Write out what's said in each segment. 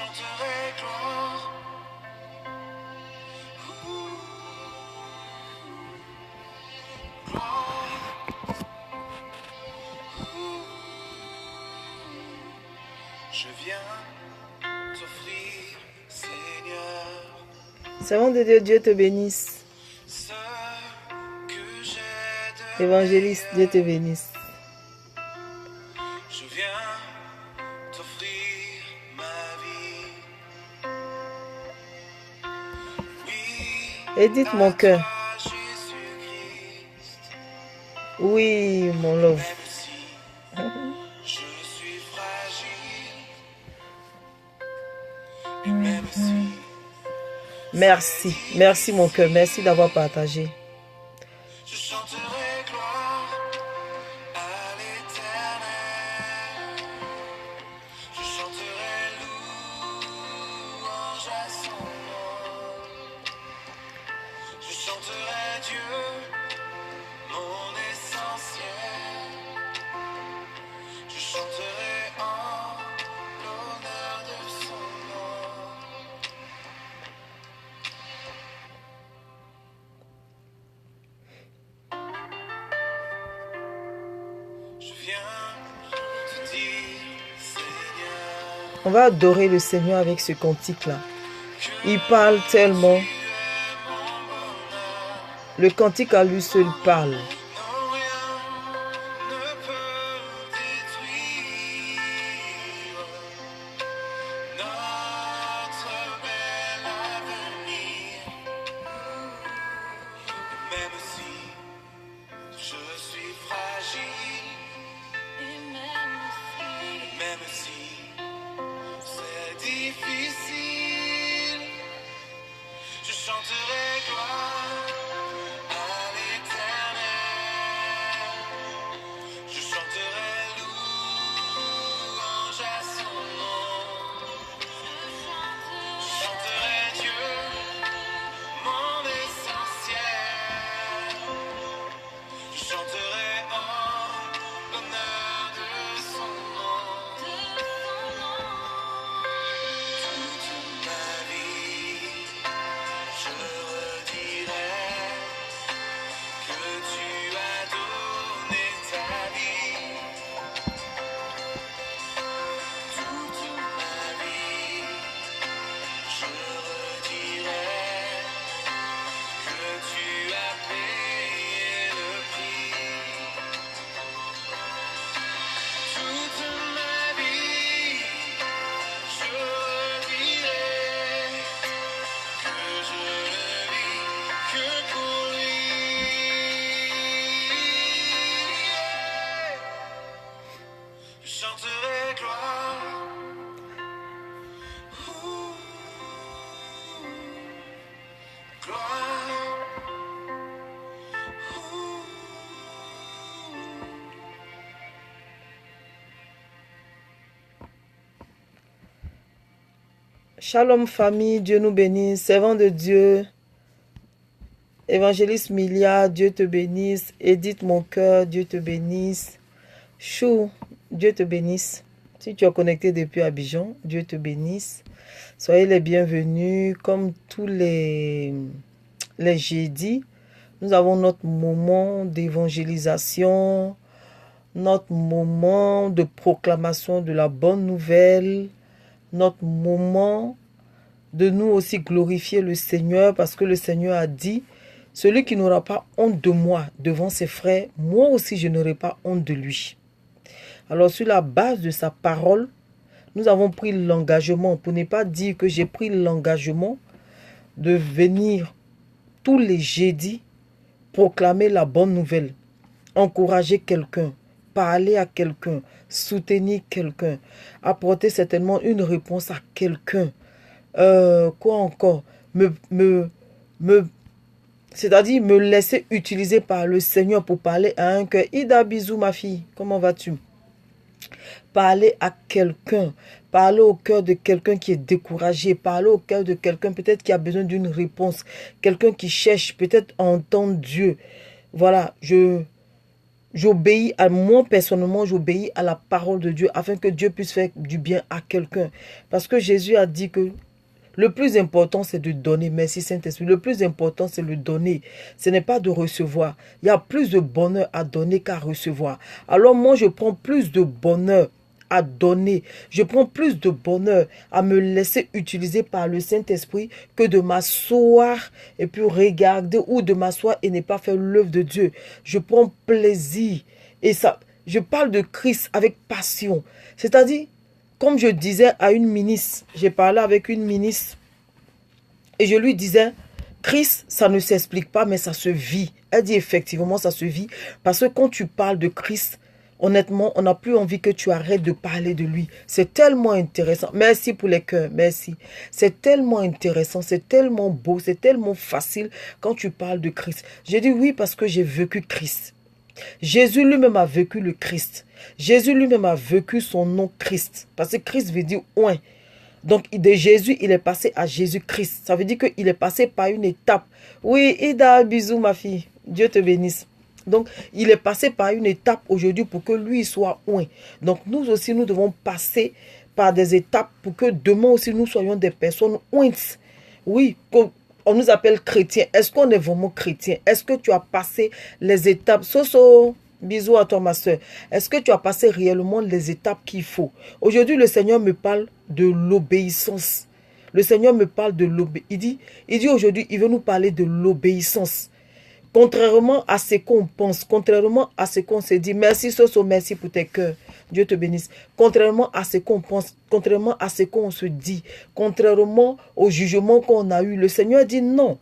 chanterai gloire. Je viens t'offrir, Seigneur, Servant de Dieu, Dieu te bénisse. ce que j'ai de Évangéliste, Dieu te meilleur. bénisse. Je viens t'offrir ma vie. Oui, Édite mon cœur. à toi, Jésus-Christ, Oui, mon love. même si je suis fragile, et même si Merci. Merci, mon cœur. Merci d'avoir partagé. je chanterai gloire à l'Éternel, je chanterai louange à son nom, je chanterai Dieu, mon essentiel, je chanterai en l'honneur de son nom. Je viens te dire, Seigneur, On va adorer le Seigneur avec ce cantique-là. Il parle tellement. tu es mon bonheur. Le cantique à lui seul parle. Non, rien ne peut détruire notre bel avenir. Même si je suis fragile, même si c'est difficile, je chanterai gloire à l'Éternel. Je chanterai louange à son nom. Je chanterai Dieu, mon essentiel. Je chanterai en l'honneur de son nom. Toute ma vie, je redirai que tu as donné ta vie. Toute ma vie, je redirai que tu as payé le prix. Toute ma vie, je redirai que je ne vis que pour lui. Je chanterai gloire. Gloire. Shalom famille, Dieu nous bénisse. Servant de Dieu, Évangéliste Milia, Dieu te bénisse. Édite mon cœur, Dieu te bénisse. Chou, Dieu te bénisse. Si tu es connecté depuis Abidjan, Dieu te bénisse. Soyez les bienvenus. Comme tous les jeudis, nous avons notre moment d'évangélisation, notre moment de proclamation de la bonne nouvelle, notre moment de nous aussi glorifier le Seigneur, parce que le Seigneur a dit, celui qui n'aura pas honte de moi devant ses frères, moi aussi je n'aurai pas honte de lui. Alors sur la base de sa parole, nous avons pris l'engagement, pour ne pas dire que j'ai pris l'engagement de venir tous les jeudis proclamer la bonne nouvelle, encourager quelqu'un, parler à quelqu'un, soutenir quelqu'un, apporter certainement une réponse à quelqu'un. Quoi encore? C'est-à-dire me laisser utiliser par le Seigneur pour parler à un cœur. Ida, bisous ma fille, comment vas-tu? Parler à quelqu'un, parler au cœur de quelqu'un qui est découragé, parler au cœur de quelqu'un peut-être qui a besoin d'une réponse, quelqu'un qui cherche peut-être à entendre Dieu. Voilà, j'obéis à moi personnellement, j'obéis à la parole de Dieu afin que Dieu puisse faire du bien à quelqu'un. Parce que Jésus a dit que le plus important, c'est de donner. Merci Saint-Esprit. Le plus important, c'est le donner. Ce n'est pas de recevoir. Il y a plus de bonheur à donner qu'à recevoir. Alors moi, je prends plus de bonheur à donner. Je prends plus de bonheur à me laisser utiliser par le Saint-Esprit que de m'asseoir et puis regarder ou de m'asseoir et ne pas faire l'œuvre de Dieu. Je prends plaisir. Et ça, je parle de Christ avec passion. C'est-à-dire, comme je disais à une ministre, j'ai parlé avec une ministre et je lui disais, Christ, ça ne s'explique pas, mais ça se vit. Elle dit effectivement, ça se vit. Parce que quand tu parles de Christ, honnêtement, on n'a plus envie que tu arrêtes de parler de lui. C'est tellement intéressant. Merci pour les cœurs, merci. C'est tellement intéressant, c'est tellement beau, c'est tellement facile quand tu parles de Christ. J'ai dit oui parce que j'ai vécu Christ. Jésus lui-même a vécu le Christ. Jésus lui-même a vécu son nom Christ. Parce que Christ veut dire oint. Donc de Jésus, il est passé à Jésus-Christ. Ça veut dire qu'il est passé par une étape. Oui, Ida, bisous ma fille. Dieu te bénisse. Donc, il est passé par une étape aujourd'hui pour que lui soit oint. Donc, nous aussi, nous devons passer par des étapes pour que demain aussi, nous soyons des personnes ointes. Oui, on nous appelle chrétiens. Est-ce qu'on est vraiment chrétien? Est-ce que tu as passé les étapes? Soso, bisous à toi ma soeur. Est-ce que tu as passé réellement les étapes qu'il faut? Aujourd'hui, le Seigneur me parle de l'obéissance. Le Seigneur me parle de l'obéissance. Il dit aujourd'hui, il veut nous parler de l'obéissance. Contrairement à ce qu'on pense, contrairement à ce qu'on se dit, merci Soso, merci pour tes cœurs, Dieu te bénisse. Contrairement à ce qu'on pense, contrairement à ce qu'on se dit, contrairement au jugement qu'on a eu, le Seigneur dit non.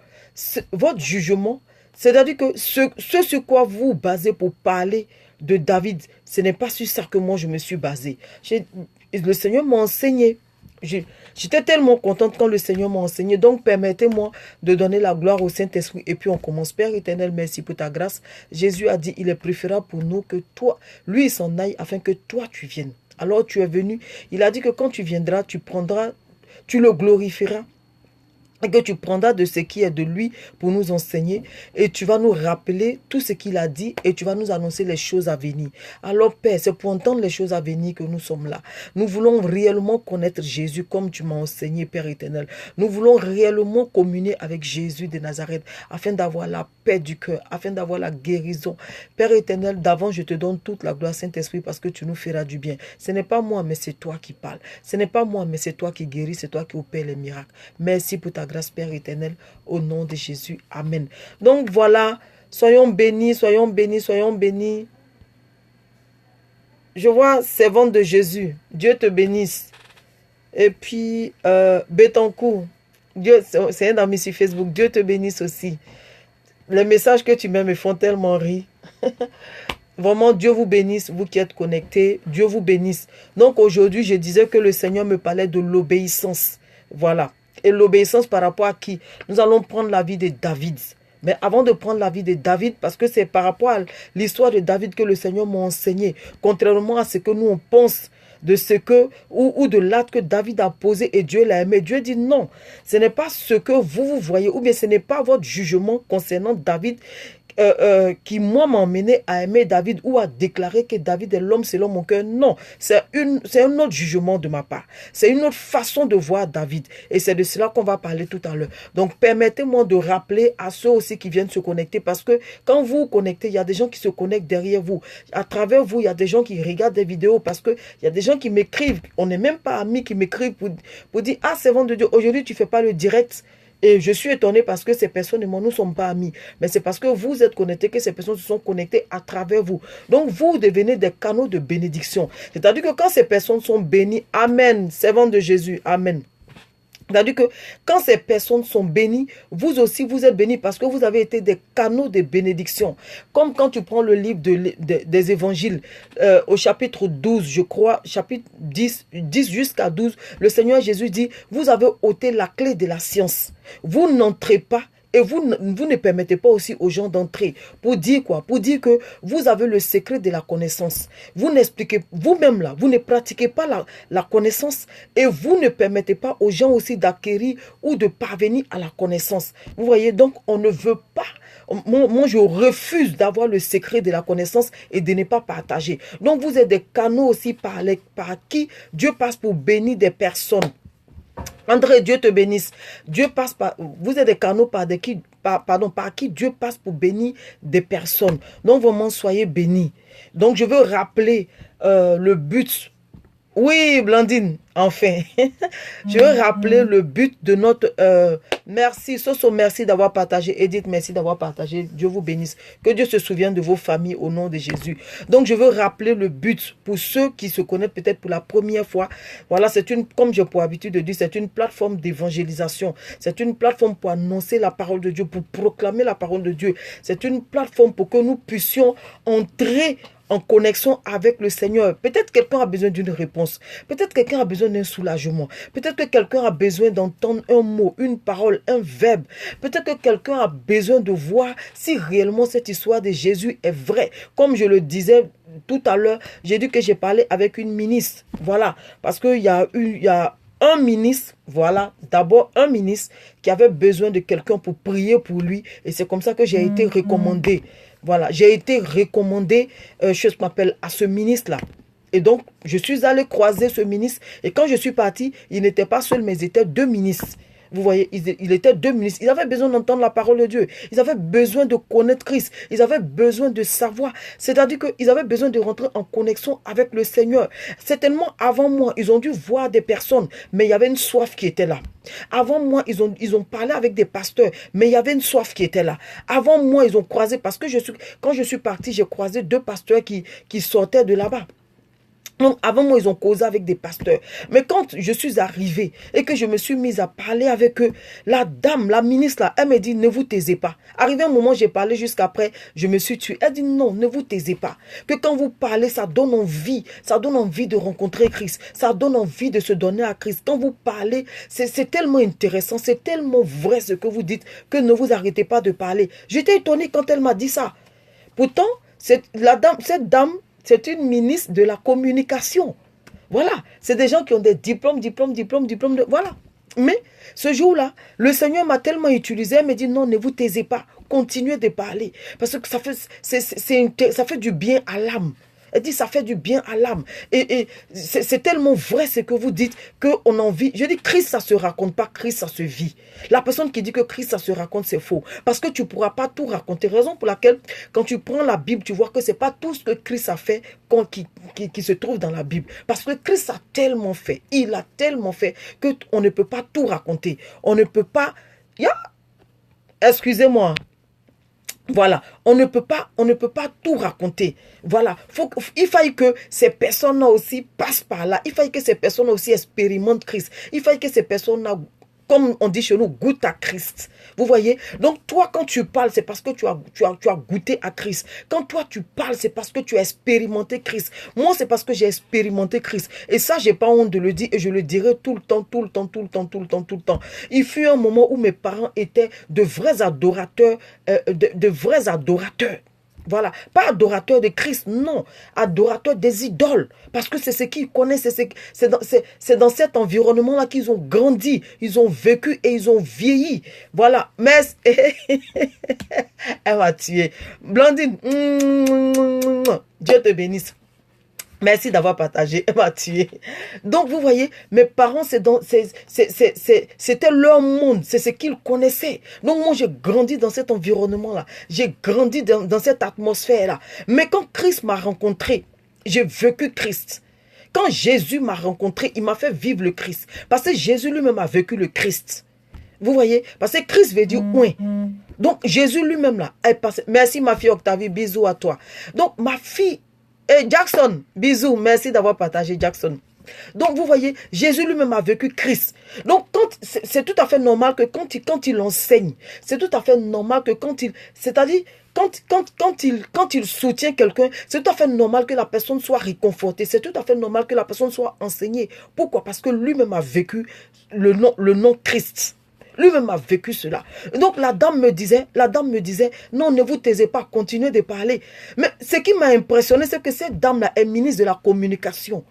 Votre jugement, c'est-à-dire que ce sur quoi vous basez pour parler de David, ce n'est pas sur ça que moi je me suis basé. Le Seigneur m'a enseigné. J'étais tellement contente quand le Seigneur m'a enseigné. Donc, permettez-moi de donner la gloire au Saint-Esprit. Et puis, on commence. Père éternel, merci pour ta grâce. Jésus a dit, il est préférable pour nous que toi, lui, il s'en aille afin que toi, tu viennes. Alors, tu es venu. Il a dit que quand tu viendras, tu prendras, tu le glorifieras. Et que tu prendras de ce qui est de lui pour nous enseigner. Et tu vas nous rappeler tout ce qu'il a dit. Et tu vas nous annoncer les choses à venir. Alors Père, c'est pour entendre les choses à venir que nous sommes là. Nous voulons réellement connaître Jésus comme tu m'as enseigné, Père éternel. Nous voulons réellement communier avec Jésus de Nazareth. Afin d'avoir la paix du cœur. Afin d'avoir la guérison. Père éternel, d'avant je te donne toute la gloire Saint-Esprit parce que tu nous feras du bien. Ce n'est pas moi mais c'est toi qui parles. Ce n'est pas moi mais c'est toi qui guéris. C'est toi qui opères les miracles. Merci pour ta grâce, Père éternel, au nom de Jésus. Amen. Donc voilà, soyons bénis, soyons bénis, soyons bénis. Je vois servante de Jésus. Dieu te bénisse. Et puis, Bétancourt. C'est un ami sur Facebook. Dieu te bénisse aussi. Les messages que tu mets me font tellement rire. Vraiment, Dieu vous bénisse, vous qui êtes connectés. Dieu vous bénisse. Donc aujourd'hui, je disais que le Seigneur me parlait de l'obéissance. Voilà. Et l'obéissance par rapport à qui? Nous allons prendre la vie de David. Mais avant de prendre la vie de David, parce que c'est par rapport à l'histoire de David que le Seigneur m'a enseigné, contrairement à ce que nous on pense de ce que, ou de l'acte que David a posé et Dieu l'a aimé. Dieu dit non, ce n'est pas ce que vous voyez, ou bien ce n'est pas votre jugement concernant David qui moi m'a emmené à aimer David ou à déclarer que David est l'homme selon mon cœur. Non, c'est un autre jugement de ma part. C'est une autre façon de voir David. Et c'est de cela qu'on va parler tout à l'heure. Donc permettez-moi de rappeler à ceux aussi qui viennent se connecter parce que quand vous vous connectez, il y a des gens qui se connectent derrière vous. À travers vous, il y a des gens qui regardent des vidéos parce que il y a des gens qui m'écrivent. On n'est même pas amis qui m'écrivent pour dire « Ah, servant de Dieu, aujourd'hui tu ne fais pas le direct ». Et je suis étonné parce que ces personnes et moi, nous ne sommes pas amis. Mais c'est parce que vous êtes connectés que ces personnes se sont connectées à travers vous. Donc, vous devenez des canaux de bénédiction. C'est-à-dire que quand ces personnes sont bénies, Amen, servant de Jésus, Amen. C'est-à-dire que quand ces personnes sont bénies, vous aussi, vous êtes bénis parce que vous avez été des canaux de bénédiction. Comme quand tu prends le livre des évangiles, au chapitre 12, je crois, chapitre 10 jusqu'à 12, le Seigneur Jésus dit, vous avez ôté la clé de la science. Vous n'entrez pas. Et vous ne permettez pas aussi aux gens d'entrer. Pour dire quoi? Pour dire que vous avez le secret de la connaissance. Vous n'expliquez, vous-même là, vous ne pratiquez pas la connaissance et vous ne permettez pas aux gens aussi d'acquérir ou de parvenir à la connaissance. Vous voyez, donc on ne veut pas Moi, je refuse d'avoir le secret de la connaissance et de ne pas partager. Donc, vous êtes des canaux aussi par qui Dieu passe pour bénir des personnes. André, Dieu te bénisse. Dieu passe par, vous êtes des canaux par qui Dieu passe pour bénir des personnes. Donc, vraiment, soyez bénis. Donc, je veux rappeler le but. Oui, Blandine, enfin. Je veux rappeler le but de notre... merci, Soso, merci d'avoir partagé. Edith, merci d'avoir partagé. Dieu vous bénisse. Que Dieu se souvienne de vos familles au nom de Jésus. Donc, je veux rappeler le but pour ceux qui se connaissent peut-être pour la première fois. Voilà, c'est une, comme j'ai pour habitude de dire, c'est une plateforme d'évangélisation. C'est une plateforme pour annoncer la parole de Dieu, pour proclamer la parole de Dieu. C'est une plateforme pour que nous puissions entrer en connexion avec le Seigneur. Peut-être quelqu'un a besoin d'une réponse. Peut-être quelqu'un a besoin d'un soulagement. Peut-être que quelqu'un a besoin d'entendre un mot, une parole, un verbe. Peut-être que quelqu'un a besoin de voir si réellement cette histoire de Jésus est vraie. Comme je le disais tout à l'heure, j'ai dit que j'ai parlé avec une ministre. Voilà. Parce qu'il y a un ministre, voilà, d'abord un ministre qui avait besoin de quelqu'un pour prier pour lui. Et c'est comme ça que j'ai été recommandé. Voilà, j'ai été recommandé, je m'appelle, à ce ministre-là. Et donc, je suis allé croiser ce ministre. Et quand je suis parti, il n'était pas seul, mais ils étaient deux ministres. Vous voyez, il était deux ministres. Ils avaient besoin d'entendre la parole de Dieu. Ils avaient besoin de connaître Christ. Ils avaient besoin de savoir. C'est-à-dire qu'ils avaient besoin de rentrer en connexion avec le Seigneur. Certainement, avant moi, ils ont dû voir des personnes, mais il y avait une soif qui était là. Avant moi, ils ont parlé avec des pasteurs, mais il y avait une soif qui était là. Avant moi, ils ont croisé, parce que quand je suis parti, j'ai croisé deux pasteurs qui sortaient de là-bas. Donc, avant moi, ils ont causé avec des pasteurs. Mais quand je suis arrivée et que je me suis mise à parler avec eux, la dame, la ministre, là, elle me dit, ne vous taisez pas. Arrivé un moment, j'ai parlé jusqu'après, je me suis tuée. Elle dit, non, ne vous taisez pas. Que quand vous parlez, ça donne envie de rencontrer Christ. Ça donne envie de se donner à Christ. Quand vous parlez, c'est tellement intéressant, c'est tellement vrai ce que vous dites, que ne vous arrêtez pas de parler. J'étais étonnée quand elle m'a dit ça. Pourtant, cette dame, c'est une ministre de la communication. Voilà. C'est des gens qui ont des diplômes. Voilà. Mais ce jour-là, le Seigneur m'a tellement utilisé. Elle m'a dit non, ne vous taisez pas. Continuez de parler. Parce que ça fait du bien à l'âme. Elle dit, ça fait du bien à l'âme. Et c'est tellement vrai ce que vous dites qu'on a envie. Je dis, Christ, ça ne se raconte pas, Christ, ça se vit. La personne qui dit que Christ, ça se raconte, c'est faux. Parce que tu ne pourras pas tout raconter. Raison pour laquelle, quand tu prends la Bible, tu vois que ce n'est pas tout ce que Christ a fait qui se trouve dans la Bible. Parce que Christ a tellement fait. Il a tellement fait qu'on ne peut pas tout raconter. On ne peut pas... Excusez-moi. Voilà, on ne peut pas tout raconter. Voilà, il faille que ces personnes-là aussi passent par là. Il faille que ces personnes-là aussi expérimentent Christ. Il faille que ces personnes-là, comme on dit chez nous, goûtent à Christ. Vous voyez? Donc toi, quand tu parles, c'est parce que tu as goûté à Christ. Quand toi, tu parles, c'est parce que tu as expérimenté Christ. Moi, c'est parce que j'ai expérimenté Christ. Et ça, j'ai pas honte de le dire et je le dirai tout le temps. Il fut un moment où mes parents étaient de vrais adorateurs, de vrais adorateurs. Voilà, pas adorateur de Christ, non, adorateur des idoles, parce que c'est ce qu'ils connaissent, c'est dans cet environnement-là qu'ils ont grandi, ils ont vécu et ils ont vieilli, voilà, mais, elle m'a tué, Blandine, Dieu te bénisse. Merci d'avoir partagé, elle m'a tué. Donc, vous voyez, mes parents, c'était leur monde, c'est ce qu'ils connaissaient. Donc, moi, j'ai grandi dans cet environnement-là. J'ai grandi dans cette atmosphère-là. Mais quand Christ m'a rencontré, j'ai vécu Christ. Quand Jésus m'a rencontré, il m'a fait vivre le Christ. Parce que Jésus lui-même a vécu le Christ. Vous voyez? Parce que Christ veut dire oui. Donc, Jésus lui-même, là, est passé. Merci, ma fille Octavie, bisous à toi. Donc, ma fille, Jackson, bisous, merci d'avoir partagé Jackson. Donc vous voyez, Jésus lui-même a vécu Christ. Donc c'est tout à fait normal que quand il enseigne, c'est tout à fait normal que c'est-à-dire quand il soutient quelqu'un, c'est tout à fait normal que la personne soit réconfortée, c'est tout à fait normal que la personne soit enseignée. Pourquoi? Parce que lui-même a vécu le nom Christ. Lui-même a vécu cela. Donc la dame me disait, non, ne vous taisez pas, continuez de parler. Mais ce qui m'a impressionné, c'est que cette dame-là est ministre de la communication.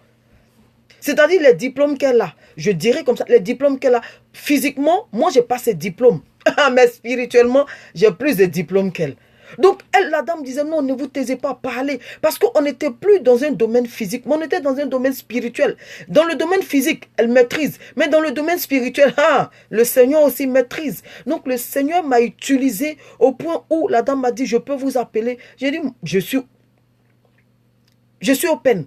C'est-à-dire les diplômes qu'elle a. Je dirais comme ça, les diplômes qu'elle a. Physiquement, moi, je n'ai pas ces diplômes. Ah, mais spirituellement, j'ai plus de diplômes qu'elle. Donc, elle, la dame disait, non, ne vous taisez pas, parler. Parce qu'on n'était plus dans un domaine physique, mais on était dans un domaine spirituel. Dans le domaine physique, elle maîtrise. Mais dans le domaine spirituel, le Seigneur aussi maîtrise. Donc, le Seigneur m'a utilisé au point où la dame m'a dit, je peux vous appeler. J'ai dit, je suis open.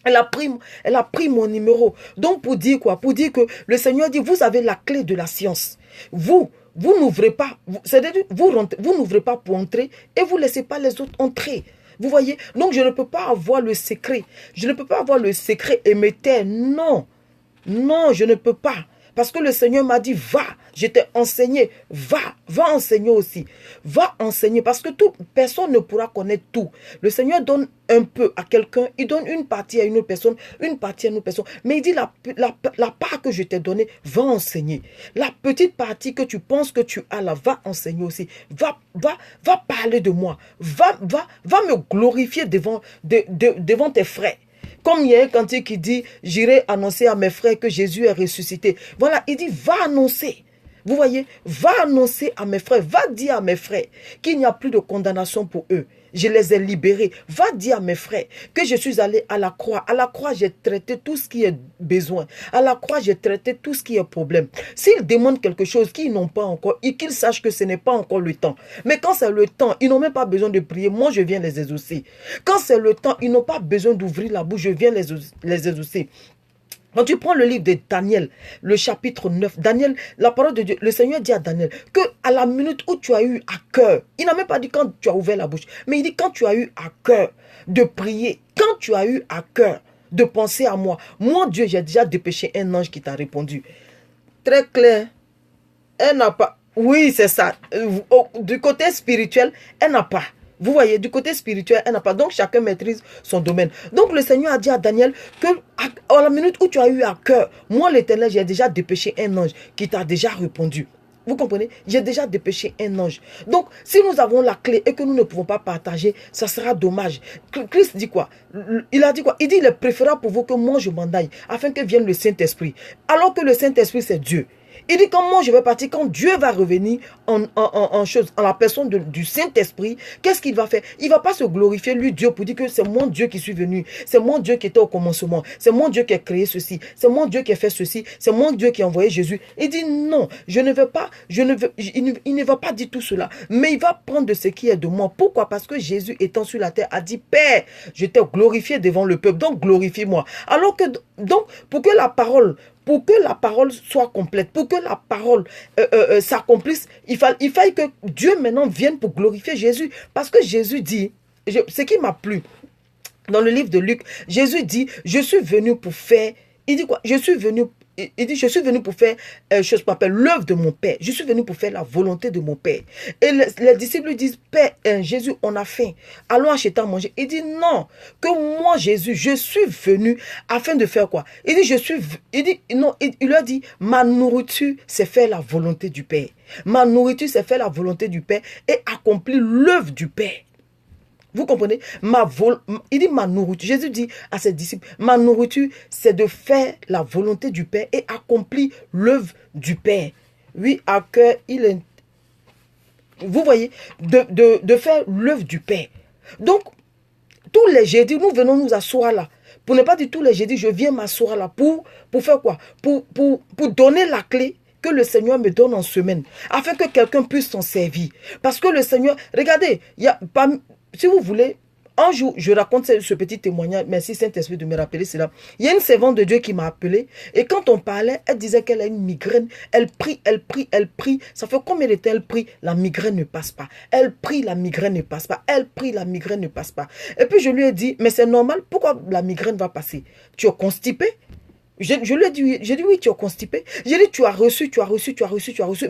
Elle a pris mon numéro. Donc, pour dire quoi? Pour dire que le Seigneur dit, vous avez la clé de la science. Vous n'ouvrez pas. C'est-à-dire, vous n'ouvrez pas pour entrer et vous ne laissez pas les autres entrer. Vous voyez? Donc, je ne peux pas avoir le secret. Je ne peux pas avoir le secret et me taire. Non. Non, je ne peux pas. Parce que le Seigneur m'a dit, va, je t'ai enseigné, va enseigner aussi. Va enseigner, parce que personne ne pourra connaître tout. Le Seigneur donne un peu à quelqu'un, il donne une partie à une autre personne, une partie à une autre personne. Mais il dit, la part que je t'ai donnée, va enseigner. La petite partie que tu penses que tu as là, va enseigner aussi. Va parler de moi. Va me glorifier devant tes frères. Comme il y a un cantique qui dit, j'irai annoncer à mes frères que Jésus est ressuscité. Voilà, il dit, va annoncer. Vous voyez, va annoncer à mes frères, va dire à mes frères qu'il n'y a plus de condamnation pour eux. Je les ai libérés. Va dire à mes frères que je suis allé à la croix. À la croix, j'ai traité tout ce qui est besoin. À la croix, j'ai traité tout ce qui est problème. S'ils demandent quelque chose qu'ils n'ont pas encore, et qu'ils sachent que ce n'est pas encore le temps. Mais quand c'est le temps, ils n'ont même pas besoin de prier. Moi, je viens les exaucer. Quand c'est le temps, ils n'ont pas besoin d'ouvrir la bouche. Je viens les exaucer. Quand tu prends le livre de Daniel, le chapitre 9, Daniel, la parole de Dieu, le Seigneur dit à Daniel que à la minute où tu as eu à cœur, il n'a même pas dit quand tu as ouvert la bouche, mais il dit quand tu as eu à cœur de prier, quand tu as eu à cœur de penser à moi, moi Dieu, j'ai déjà dépêché un ange qui t'a répondu. Très clair, elle n'a pas, oui c'est ça, du côté spirituel, elle n'a pas. Vous voyez, du côté spirituel, elle n'a pas. Donc, chacun maîtrise son domaine. Donc, le Seigneur a dit à Daniel que à la minute où tu as eu à cœur, moi, l'Éternel, j'ai déjà dépêché un ange qui t'a déjà répondu. Vous comprenez? J'ai déjà dépêché un ange. Donc, si nous avons la clé et que nous ne pouvons pas partager, ça sera dommage. Christ dit quoi? Il a dit quoi? Il dit, il est préférable pour vous que moi, je m'en aille, afin que vienne le Saint-Esprit. Alors que le Saint-Esprit, c'est Dieu. Il dit, quand moi je vais partir, quand Dieu va revenir en la personne du Saint-Esprit, qu'est-ce qu'il va faire? Il ne va pas se glorifier, lui, Dieu, pour dire que c'est mon Dieu qui suis venu. C'est mon Dieu qui était au commencement. C'est mon Dieu qui a créé ceci. C'est mon Dieu qui a fait ceci. C'est mon Dieu qui a envoyé Jésus. Il dit, non, je ne veux pas, il ne va pas dire tout cela. Mais il va prendre de ce qui est de moi. Pourquoi? Parce que Jésus, étant sur la terre, a dit, Père, je t'ai glorifié devant le peuple, donc glorifie-moi. Alors que, donc, pour que la parole soit complète, pour que la parole s'accomplisse, il faille que Dieu maintenant vienne pour glorifier Jésus. Parce que Jésus dit, ce qui m'a plu, dans le livre de Luc, Jésus dit, je suis venu pour faire, il dit quoi? Je suis venu pour faire chose qu'on appelle l'œuvre de mon Père. Je suis venu pour faire la volonté de mon Père. Et les disciples lui disent, Père, Jésus, on a faim. Allons acheter à manger. Il dit, non, que moi, Jésus, je suis venu afin de faire quoi? Il leur dit, ma nourriture, c'est faire la volonté du Père. Ma nourriture, c'est faire la volonté du Père et accomplir l'œuvre du Père. Vous comprenez? Il dit ma nourriture. Jésus dit à ses disciples, ma nourriture, c'est de faire la volonté du Père et accomplir l'œuvre du Père. Oui, à cœur, vous voyez, de faire l'œuvre du Père. Donc, tous les jeudis, nous venons nous asseoir là. Pour ne pas dire tous les jeudis, je viens m'asseoir là. Pour faire quoi? Pour donner la clé que le Seigneur me donne en semaine. Afin que quelqu'un puisse s'en servir. Parce que le Seigneur, regardez, il y a pas... Si vous voulez, un jour, je raconte ce petit témoignage. Merci Saint-Esprit de me rappeler cela. Il y a une servante de Dieu qui m'a appelé. Et quand on parlait, elle disait qu'elle a une migraine. Elle prie. Ça fait combien de temps elle prie? La migraine ne passe pas. Elle prie, la migraine ne passe pas. Elle prie, la migraine ne passe pas. Et puis je lui ai dit, mais c'est normal. Pourquoi la migraine va passer? Tu es constipé? Je lui ai dit, j'ai dit oui, tu es constipé. J'ai dit, tu as reçu.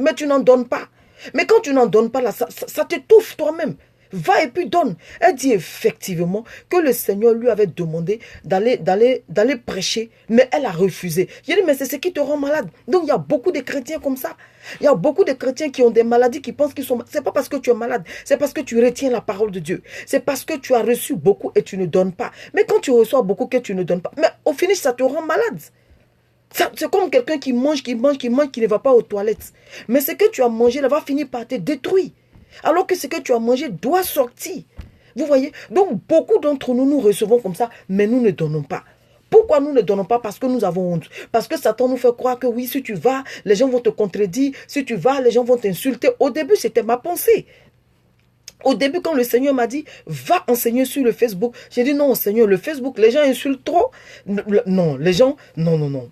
Mais tu n'en donnes pas. Mais quand tu n'en donnes pas, là, ça t'étouffe toi-même. Va et puis donne. Elle dit effectivement que le Seigneur lui avait demandé d'aller prêcher, mais elle a refusé. J'ai dit, mais c'est ce qui te rend malade. Donc il y a beaucoup de chrétiens comme ça. Il y a beaucoup de chrétiens qui ont des maladies, qui pensent qu'ils sont malades. Ce n'est pas parce que tu es malade, c'est parce que tu retiens la parole de Dieu. C'est parce que tu as reçu beaucoup et tu ne donnes pas. Mais quand tu reçois beaucoup que tu ne donnes pas, mais au finish, ça te rend malade. C'est comme quelqu'un qui mange, qui ne va pas aux toilettes. Mais ce que tu as mangé, là, va finir par te détruire. Alors que ce que tu as mangé doit sortir. Vous voyez? Donc, beaucoup d'entre nous, nous recevons comme ça, mais nous ne donnons pas. Pourquoi nous ne donnons pas? Parce que nous avons honte. Parce que Satan nous fait croire que oui, si tu vas, les gens vont te contredire. Si tu vas, les gens vont t'insulter. Au début, c'était ma pensée. Au début, quand le Seigneur m'a dit, va enseigner sur le Facebook, j'ai dit non, Seigneur, le Facebook, les gens insultent trop. Non, les gens, non.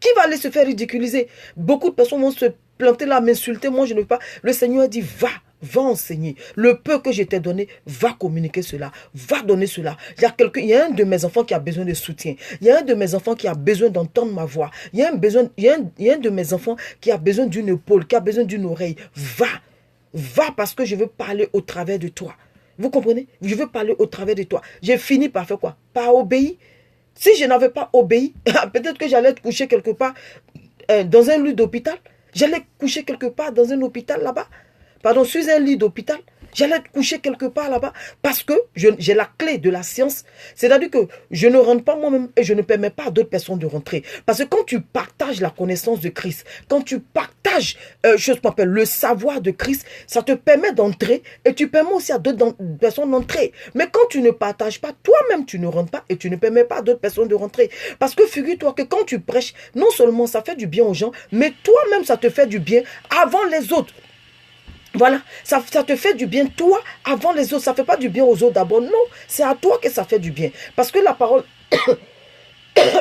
Qui va aller se faire ridiculiser? Beaucoup de personnes vont se planter là, m'insulter. Moi, je ne veux pas. Le Seigneur a dit, va enseigner. Le peu que je t'ai donné, va communiquer cela. Va donner cela. Il y a un de mes enfants qui a besoin de soutien. Il y a un de mes enfants qui a besoin d'entendre ma voix. Il y a un de mes enfants qui a besoin d'une épaule, qui a besoin d'une oreille. Va parce que je veux parler au travers de toi. Vous comprenez? Je veux parler au travers de toi. J'ai fini par faire quoi? Par obéir. Si je n'avais pas obéi, peut-être que j'allais coucher quelque part dans un lit d'hôpital. J'allais coucher quelque part dans un hôpital là-bas. Pardon, sur un lit d'hôpital. J'allais coucher quelque part là-bas parce que j'ai la clé de la science. C'est-à-dire que je ne rentre pas moi-même et je ne permets pas à d'autres personnes de rentrer. Parce que quand tu partages la connaissance de Christ, quand tu partages le savoir de Christ, ça te permet d'entrer et tu permets aussi à d'autres personnes d'entrer. Mais quand tu ne partages pas, toi-même tu ne rentres pas et tu ne permets pas à d'autres personnes de rentrer. Parce que figure-toi que quand tu prêches, non seulement ça fait du bien aux gens, mais toi-même ça te fait du bien avant les autres. Voilà, ça te fait du bien toi avant les autres. Ça ne fait pas du bien aux autres d'abord. Non, c'est à toi que ça fait du bien. Parce que la parole...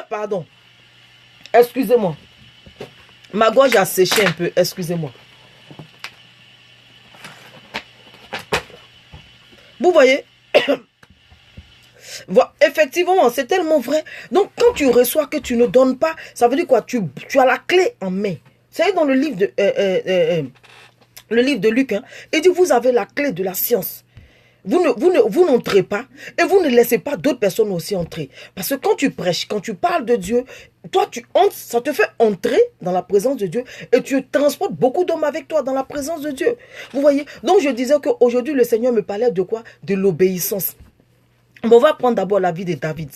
Pardon. Excusez-moi. Ma gorge a séché un peu. Excusez-moi. Vous voyez? Effectivement, c'est tellement vrai. Donc, quand tu reçois que tu ne donnes pas, ça veut dire quoi? Tu as la clé en main. Vous savez, dans le livre de... le livre de Luc, hein, il dit, vous avez la clé de la science. Vous n'entrez pas et vous ne laissez pas d'autres personnes aussi entrer. Parce que quand tu prêches, quand tu parles de Dieu, toi tu entres, ça te fait entrer dans la présence de Dieu et tu transportes beaucoup d'hommes avec toi dans la présence de Dieu. Vous voyez? Donc je disais qu'aujourd'hui le Seigneur me parlait de quoi? De l'obéissance. On va prendre d'abord la vie de David.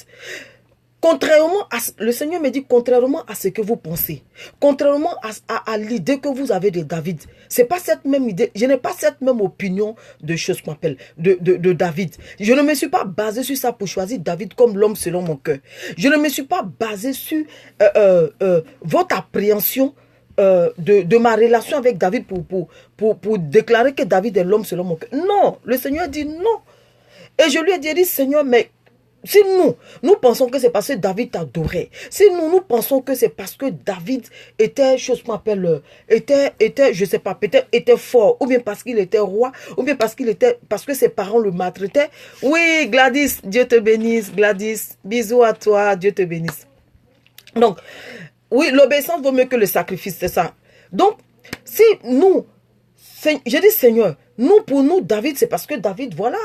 Le Seigneur me dit, contrairement à ce que vous pensez, contrairement à l'idée que vous avez de David, c'est pas cette même idée, je n'ai pas cette même opinion de choses qu'on appelle de David. Je ne me suis pas basé sur ça pour choisir David comme l'homme selon mon cœur. Je ne me suis pas basé sur votre appréhension de ma relation avec David pour déclarer que David est l'homme selon mon cœur. Non, le Seigneur dit non. Et je lui ai dit, Seigneur, mais si nous pensons que c'est parce que David t'adorait, si nous pensons que c'est parce que David était, chose qu'on appelle, je sais pas, peut-être était fort, ou bien parce qu'il était roi, ou bien parce que ses parents le maltraitaient. Oui, Gladys, Dieu te bénisse, Gladys, bisous à toi, Dieu te bénisse. Donc, oui, l'obéissance vaut mieux que le sacrifice, c'est ça. Donc, si nous, je dis Seigneur, pour nous, David, c'est parce que David, voilà,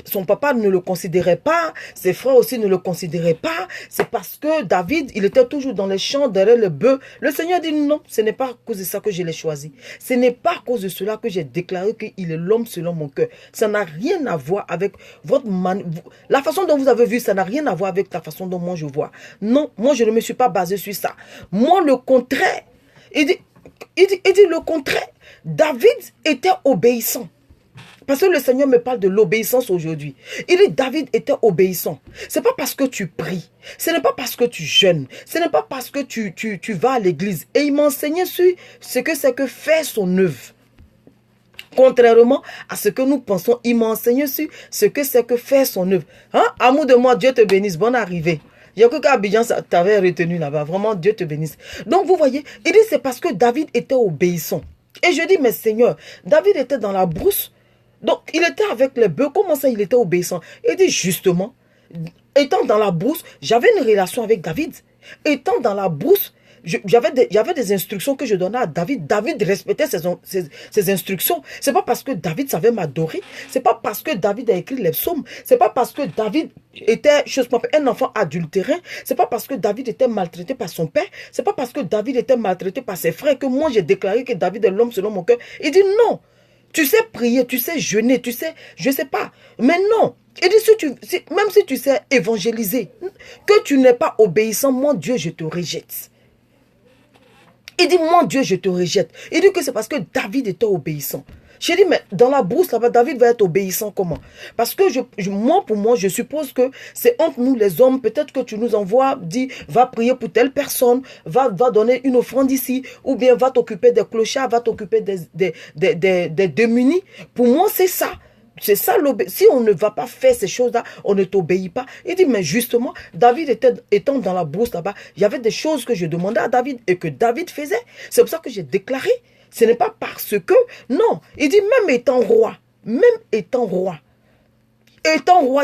son papa ne le considérait pas, ses frères aussi ne le considéraient pas, c'est parce que David, il était toujours dans les champs, derrière le bœuf. Le Seigneur dit non, ce n'est pas à cause de ça que je l'ai choisi. Ce n'est pas à cause de cela que j'ai déclaré qu'il est l'homme selon mon cœur. Ça n'a rien à voir avec la façon dont vous avez vu, ça n'a rien à voir avec la façon dont moi je vois. Non, moi je ne me suis pas basé sur ça. Moi, le contraire, il dit le contraire. David était obéissant. Parce que le Seigneur me parle de l'obéissance aujourd'hui. Il dit David était obéissant. Ce n'est pas parce que tu pries. Ce n'est pas parce que tu jeûnes. Ce n'est pas parce que tu vas à l'église. Et il m'enseignait sur ce que c'est que faire son œuvre. Contrairement à ce que nous pensons, il m'a enseigné sur ce que c'est que faire son œuvre. Hein? Amour de moi, Dieu te bénisse. Bonne arrivée. Il y a que qu'Abidjan t'avait retenu là-bas. Vraiment, Dieu te bénisse. Donc, vous voyez, il dit c'est parce que David était obéissant. Et je dis, mais Seigneur, David était dans la brousse. Donc, il était avec les bœufs. Comment ça, il était obéissant? Il dit, justement, étant dans la brousse, j'avais une relation avec David. Étant dans la brousse, j'avais des instructions que je donnais à David. David respectait ses instructions. C'est pas parce que David savait m'adorer. C'est pas parce que David a écrit les psaumes. C'est pas parce que David était un enfant adultérin. C'est pas parce que David était maltraité par son père. C'est pas parce que David était maltraité par ses frères que moi j'ai déclaré que David est l'homme selon mon cœur. Il dit non. Tu sais prier, tu sais jeûner, tu sais, je sais pas. Mais non. Il dit, même si tu sais évangéliser, que tu n'es pas obéissant, mon Dieu, je te rejette. Il dit, mon Dieu, je te rejette. Il dit que c'est parce que David était obéissant. J'ai dit, mais dans la brousse, là-bas, David va être obéissant comment? Parce que pour moi, je suppose que c'est entre nous les hommes, peut-être que tu nous envoies, dis, va prier pour telle personne, va donner une offrande ici, ou bien va t'occuper des clochards, va t'occuper des démunis. Pour moi, c'est ça. C'est ça l'obéissance. Si on ne va pas faire ces choses-là, on ne t'obéit pas. Il dit, mais justement, David étant dans la brousse là-bas, il y avait des choses que je demandais à David et que David faisait. C'est pour ça que j'ai déclaré. Ce n'est pas parce que, non. Il dit, même étant roi, il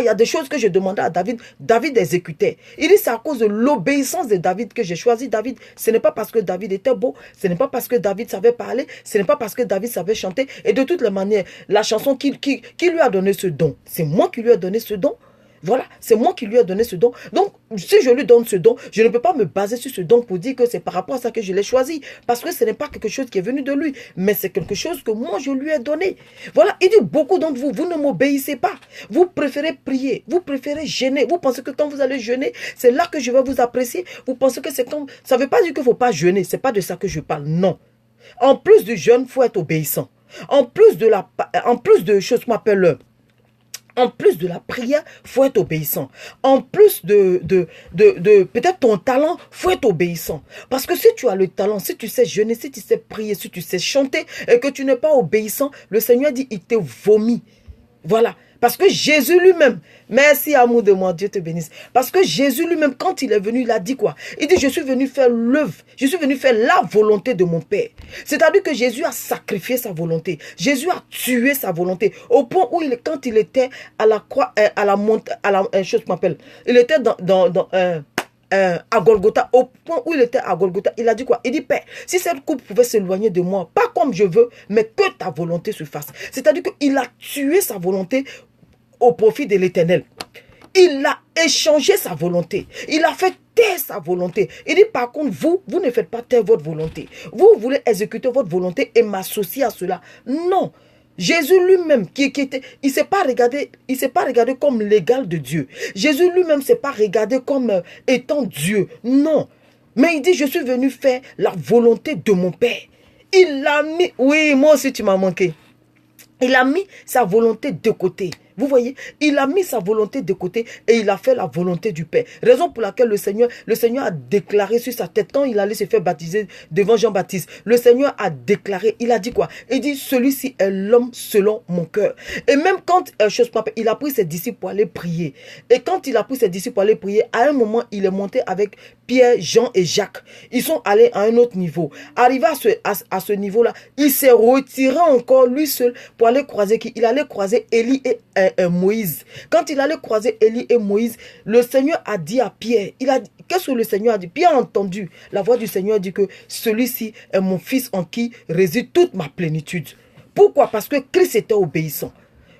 y a des choses que je demandais à David, David exécutait. Il dit, c'est à cause de l'obéissance de David que j'ai choisi David. Ce n'est pas parce que David était beau, ce n'est pas parce que David savait parler, ce n'est pas parce que David savait chanter. Et de toutes les manières, la chanson qui lui a donné ce don, c'est moi qui lui ai donné ce don. Voilà, c'est moi qui lui ai donné ce don. Donc, si je lui donne ce don, je ne peux pas me baser sur ce don pour dire que c'est par rapport à ça que je l'ai choisi. Parce que ce n'est pas quelque chose qui est venu de lui, mais c'est quelque chose que moi, je lui ai donné. Voilà, il dit, beaucoup d'entre vous, vous ne m'obéissez pas. Vous préférez prier, vous préférez jeûner. Vous pensez que quand vous allez jeûner, c'est là que je vais vous apprécier. Vous pensez que c'est quand... Ça ne veut pas dire qu'il ne faut pas jeûner, ce n'est pas de ça que je parle, non. En plus du jeûne, il faut être obéissant. En plus de choses qu'on appelle... En plus de la prière, il faut être obéissant. En plus de peut-être ton talent, il faut être obéissant. Parce que si tu as le talent, si tu sais jeûner, si tu sais prier, si tu sais chanter et que tu n'es pas obéissant, le Seigneur dit, il te vomit. Voilà. Parce que Jésus lui-même, merci amour de moi, Dieu te bénisse. Parce que Jésus lui-même, quand il est venu, il a dit quoi? Il dit, je suis venu faire l'œuvre, je suis venu faire la volonté de mon Père. C'est-à-dire que Jésus a sacrifié sa volonté. Jésus a tué sa volonté. Au point où, quand il était à la croix, à la montagne, chose qu'on appelle, il était à Golgotha, au point où il était à Golgotha, il a dit quoi? Il dit, Père, si cette coupe pouvait s'éloigner de moi, pas comme je veux, mais que ta volonté se fasse. C'est-à-dire qu'il a tué sa volonté au profit de l'Éternel. Il a échangé sa volonté. Il a fait taire sa volonté. Il dit par contre, vous ne faites pas taire votre volonté. Vous voulez exécuter votre volonté et m'associer à cela. Non. Jésus lui-même, il ne s'est pas regardé comme l'égal de Dieu. Jésus lui-même ne s'est pas regardé comme étant Dieu. Non. Mais il dit, je suis venu faire la volonté de mon Père. Il a mis, oui, moi aussi tu m'as manqué. Il a mis sa volonté de côté. Vous voyez, il a mis sa volonté de côté et il a fait la volonté du Père. Raison pour laquelle le Seigneur a déclaré sur sa tête, quand il allait se faire baptiser devant Jean-Baptiste, le Seigneur a déclaré, il a dit quoi? Il dit, celui-ci est l'homme selon mon cœur. Et même quand, il a pris ses disciples pour aller prier. Et quand il a pris ses disciples pour aller prier, à un moment, il est monté avec Pierre, Jean et Jacques. Ils sont allés à un autre niveau. Arrivé à ce niveau-là, il s'est retiré encore lui seul pour aller croiser qui? Il allait croiser Élie et Moïse. Quand il allait croiser Élie et Moïse, le Seigneur a dit à Pierre, qu'est-ce que le Seigneur a dit? Pierre a entendu la voix du Seigneur dit que celui-ci est mon fils en qui réside toute ma plénitude. Pourquoi? Parce que Christ était obéissant.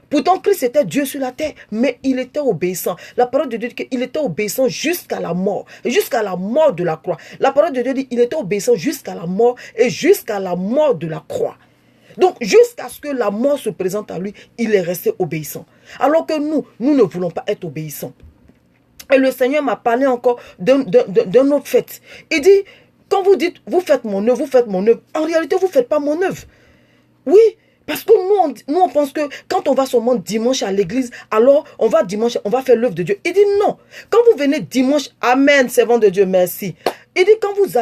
Pourtant, Christ était Dieu sur la terre, mais il était obéissant. La parole de Dieu dit qu'il était obéissant jusqu'à la mort de la croix. La parole de Dieu dit qu'il était obéissant jusqu'à la mort et jusqu'à la mort de la croix. Donc, jusqu'à ce que la mort se présente à lui, il est resté obéissant. Alors que nous ne voulons pas être obéissants. Et le Seigneur m'a parlé encore d'un autre fait. Il dit, quand vous dites, vous faites mon œuvre, en réalité, vous ne faites pas mon œuvre. Oui, parce que nous, on pense que quand on va seulement dimanche à l'église, alors on va faire l'œuvre de Dieu. Il dit non. Quand vous venez dimanche, amen, servant de Dieu, merci. Il dit quand vous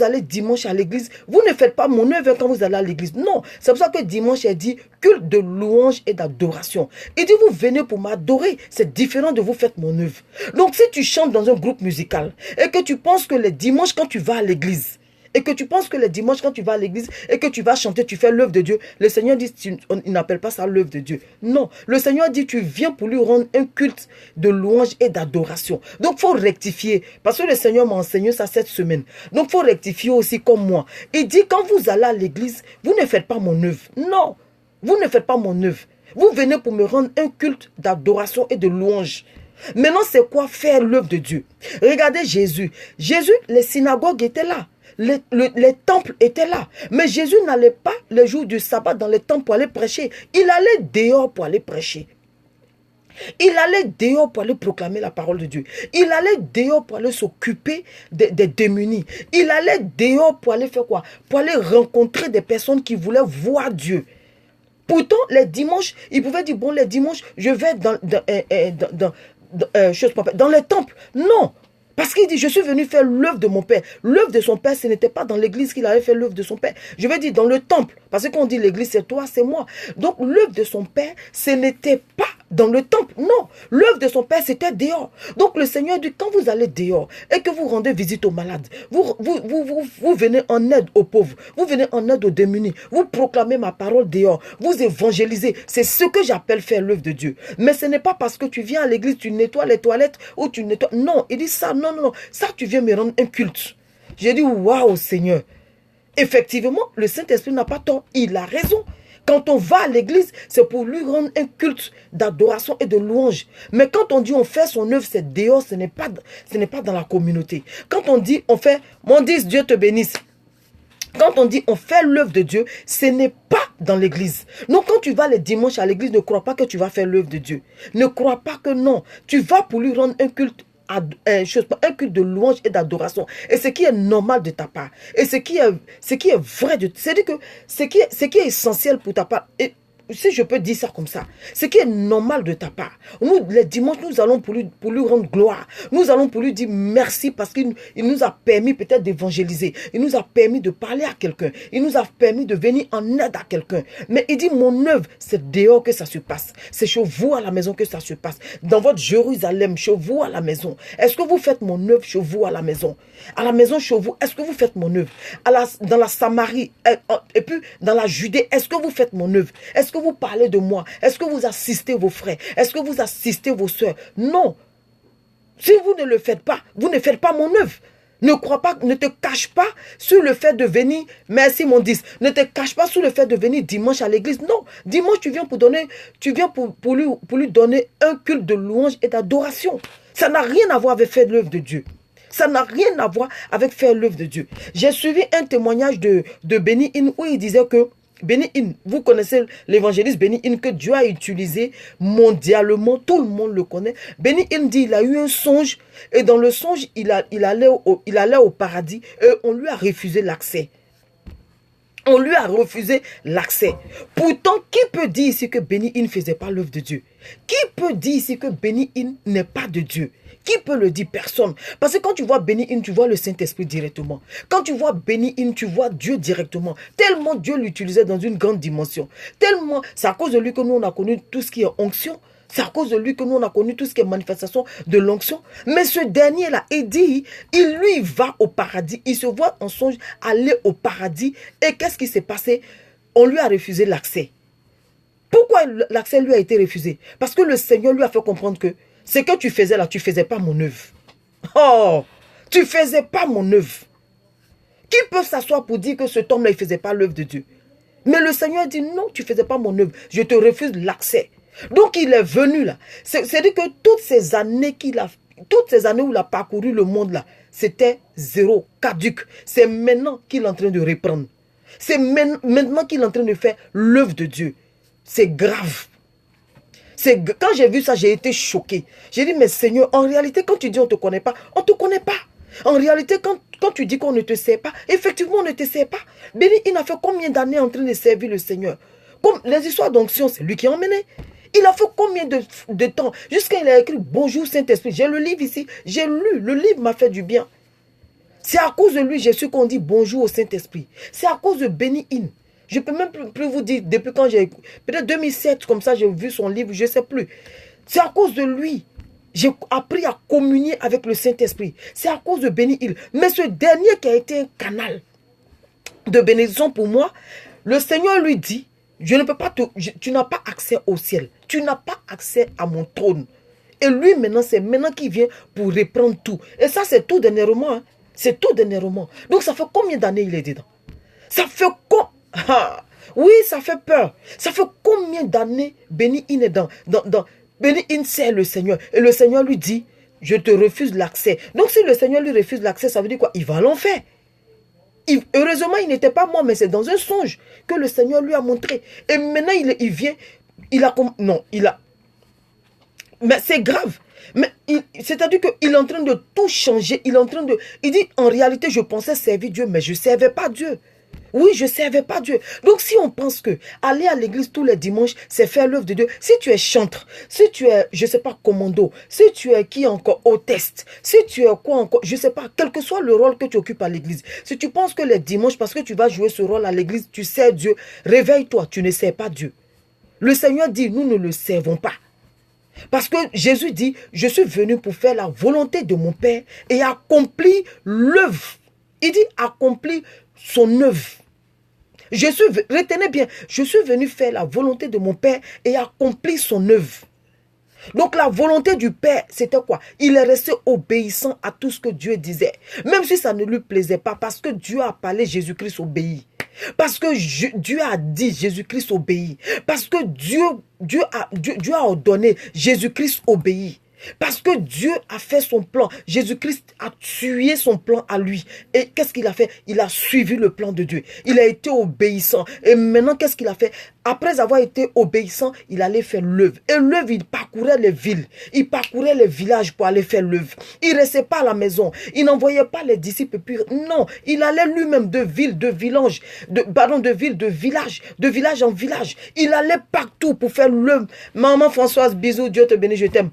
allez dimanche à l'église, vous ne faites pas mon œuvre quand vous allez à l'église. Non, c'est pour ça que dimanche est dit culte de louange et d'adoration. Il dit vous venez pour m'adorer, c'est différent de vous faites mon œuvre. Donc si tu chantes dans un groupe musical et que tu penses que les dimanches quand tu vas à l'église, et que tu penses que les dimanches quand tu vas à l'église et que tu vas chanter, tu fais l'œuvre de Dieu, le Seigneur dit, il n'appelle pas ça l'œuvre de Dieu. Non, le Seigneur dit, tu viens pour lui rendre un culte de louange et d'adoration. Donc, il faut rectifier, parce que le Seigneur m'a enseigné ça cette semaine. Donc, il faut rectifier aussi comme moi. Il dit, quand vous allez à l'église, vous ne faites pas mon œuvre. Non, vous ne faites pas mon œuvre. Vous venez pour me rendre un culte d'adoration et de louange. Maintenant, c'est quoi faire l'œuvre de Dieu? Regardez Jésus. Jésus, les synagogues étaient là. Les temples étaient là. Mais Jésus n'allait pas les jours du sabbat dans les temples pour aller prêcher. Il allait dehors pour aller prêcher. Il allait dehors pour aller proclamer la parole de Dieu. Il allait dehors pour aller s'occuper des démunis. Il allait dehors pour aller faire quoi? Pour aller rencontrer des personnes qui voulaient voir Dieu. Pourtant, les dimanches, il pouvait dire, bon, les dimanches, je vais dans les temples. Non. Parce qu'il dit, je suis venu faire l'œuvre de mon Père. L'œuvre de son Père, ce n'était pas dans l'église qu'il allait faire l'œuvre de son Père. Je vais dire dans le temple. Parce que quand on dit l'église, c'est toi, c'est moi. Donc l'œuvre de son Père, ce n'était pas dans le temple. Non. L'œuvre de son Père, c'était dehors. Donc le Seigneur dit, quand vous allez dehors et que vous rendez visite aux malades, vous venez en aide aux pauvres, vous venez en aide aux démunis, vous proclamez ma parole dehors, vous évangélisez. C'est ce que j'appelle faire l'œuvre de Dieu. Mais ce n'est pas parce que tu viens à l'église, tu nettoies les toilettes ou tu nettoies. Non, il dit ça, non. Non, ça tu viens me rendre un culte. J'ai dit, waouh Seigneur. Effectivement, le Saint-Esprit n'a pas tort. Il a raison. Quand on va à l'église, c'est pour lui rendre un culte d'adoration et de louange. Mais quand on dit on fait son œuvre, c'est dehors, ce n'est pas dans la communauté. Quand on dit on fait, mon Dieu, Dieu te bénisse. Quand on dit on fait l'œuvre de Dieu, ce n'est pas dans l'église. Donc quand tu vas les dimanches à l'église, ne crois pas que tu vas faire l'œuvre de Dieu. Ne crois pas que non. Tu vas pour lui rendre un culte. Un culte de louange et d'adoration. Et ce qui est normal de ta part. Et ce qui est vrai de... C'est-à-dire que ce qui est essentiel pour ta part... Et si je peux dire ça comme ça, ce qui est normal de ta part. Nous, les dimanches, nous allons pour lui rendre gloire. Nous allons pour lui dire merci parce qu'il nous a permis peut-être d'évangéliser. Il nous a permis de parler à quelqu'un. Il nous a permis de venir en aide à quelqu'un. Mais il dit, mon œuvre, c'est dehors que ça se passe. C'est chez vous à la maison que ça se passe. Dans votre Jérusalem, chez vous à la maison. Est-ce que vous faites mon œuvre chez vous à la maison? À la maison chez vous, est-ce que vous faites mon œuvre? Dans la Samarie, et puis dans la Judée, est-ce que vous faites mon œuvre? Est-ce que vous parlez de moi? Est-ce que vous assistez vos frères? Est-ce que vous assistez vos soeurs? Non. Si vous ne le faites pas, vous ne faites pas mon œuvre. Ne crois pas, ne te cache pas sur le fait de venir, merci mon 10, ne te cache pas sur le fait de venir dimanche à l'église. Non, dimanche tu viens pour lui donner un culte de louange et d'adoration. Ça n'a rien à voir avec faire l'œuvre de Dieu. Ça n'a rien à voir avec faire l'œuvre de Dieu. J'ai suivi un témoignage de Benny Hinn où il disait que Benny Hinn, vous connaissez l'évangéliste Benny Hinn que Dieu a utilisé mondialement, tout le monde le connaît. Benny Hinn dit il a eu un songe et dans le songe il allait au paradis et on lui a refusé l'accès. On lui a refusé l'accès. Pourtant, qui peut dire ici que Benny Hinn ne faisait pas l'œuvre de Dieu? Qui peut dire ici que Benny Hinn n'est pas de Dieu? Qui peut le dire? Personne. Parce que quand tu vois Benny Hinn, tu vois le Saint-Esprit directement. Quand tu vois Benny Hinn, tu vois Dieu directement. Tellement Dieu l'utilisait dans une grande dimension. Tellement, c'est à cause de lui que nous on a connu tout ce qui est onction. C'est à cause de lui que nous on a connu tout ce qui est manifestation de l'onction. Mais ce dernier-là, il dit, il va au paradis. Il se voit en songe aller au paradis. Et qu'est-ce qui s'est passé? On lui a refusé l'accès. Pourquoi l'accès lui a été refusé? Parce que le Seigneur lui a fait comprendre que ce que tu faisais là, tu ne faisais pas mon œuvre. Oh, tu ne faisais pas mon œuvre. Qui peut s'asseoir pour dire que cet homme-là, il ne faisait pas l'œuvre de Dieu? Mais le Seigneur dit non, tu ne faisais pas mon œuvre. Je te refuse l'accès. Donc il est venu là. C'est-à-dire que toutes ces années où il a parcouru le monde là, c'était zéro, caduc. C'est maintenant qu'il est en train de reprendre. C'est maintenant qu'il est en train de faire l'œuvre de Dieu. C'est grave. Quand j'ai vu ça, j'ai été choqué. J'ai dit, mais Seigneur, en réalité, quand tu dis on ne te connaît pas, on ne te connaît pas. En réalité, quand tu dis qu'on ne te sait pas, effectivement, on ne te sait pas. Benny Hinn a fait combien d'années en train de servir le Seigneur? Comme les histoires d'onction, c'est lui qui a emmené. Il a fait combien de temps? Jusqu'à il a écrit Bonjour Saint-Esprit. J'ai le livre ici. J'ai lu. Le livre m'a fait du bien. C'est à cause de lui, j'ai su qu'on dit bonjour au Saint-Esprit. C'est à cause de Benny Hinn. Je ne peux même plus vous dire, depuis quand j'ai... Peut-être 2007, comme ça, j'ai vu son livre, je ne sais plus. C'est à cause de lui. J'ai appris à communier avec le Saint-Esprit. C'est à cause de Benny Hinn. Mais ce dernier qui a été un canal de bénédiction pour moi, le Seigneur lui dit, je ne peux pas tu n'as pas accès au ciel. Tu n'as pas accès à mon trône. Et lui, maintenant, c'est maintenant qu'il vient pour reprendre tout. Et ça, c'est tout dernièrement. Hein. C'est tout dernièrement. Donc, ça fait combien d'années il est dedans? Ça fait quoi? Oui, ça fait peur. Ça fait combien d'années Benny Hinn est dans Benny Hinn sert le Seigneur. Et le Seigneur lui dit, je te refuse l'accès. Donc si le Seigneur lui refuse l'accès, ça veut dire quoi? Il va à l'enfer. Heureusement, il n'était pas mort, mais c'est dans un songe que le Seigneur lui a montré. Et maintenant, il vient, mais c'est grave. Mais c'est-à-dire qu'il est en train de tout changer. Il dit, en réalité, je pensais servir Dieu, mais je ne servais pas Dieu. Oui, je ne servais pas Dieu. Donc, si on pense que aller à l'église tous les dimanches, c'est faire l'œuvre de Dieu. Si tu es chantre, si tu es, je ne sais pas, commando, si tu es qui encore, hôtesse, si tu es quoi encore, je ne sais pas, quel que soit le rôle que tu occupes à l'église. Si tu penses que les dimanches, parce que tu vas jouer ce rôle à l'église, tu sers Dieu, réveille-toi, tu ne sers pas Dieu. Le Seigneur dit, nous ne le servons pas. Parce que Jésus dit, je suis venu pour faire la volonté de mon Père et accomplir l'œuvre. Il dit accomplir son œuvre. Retenez bien, je suis venu faire la volonté de mon Père et accomplir son œuvre. Donc la volonté du Père, c'était quoi? Il est resté obéissant à tout ce que Dieu disait. Même si ça ne lui plaisait pas, parce que Dieu a parlé, Jésus-Christ obéit. Parce que Dieu a dit, Jésus-Christ obéit. Parce que Dieu a ordonné, Jésus-Christ obéit. Parce que Dieu a fait son plan. Jésus-Christ a tué son plan à lui. Et qu'est-ce qu'il a fait? Il a suivi le plan de Dieu. Il a été obéissant. Et maintenant, qu'est-ce qu'il a fait? Après avoir été obéissant, il allait faire l'œuvre. Et l'œuvre, il parcourait les villes. Il parcourait les villages pour aller faire l'œuvre. Il ne restait pas à la maison. Il n'envoyait pas les disciples. Puis, non, il allait lui-même de ville, de village, de village en village. Il allait partout pour faire l'œuvre. Maman Françoise, bisous, Dieu te bénisse, je t'aime.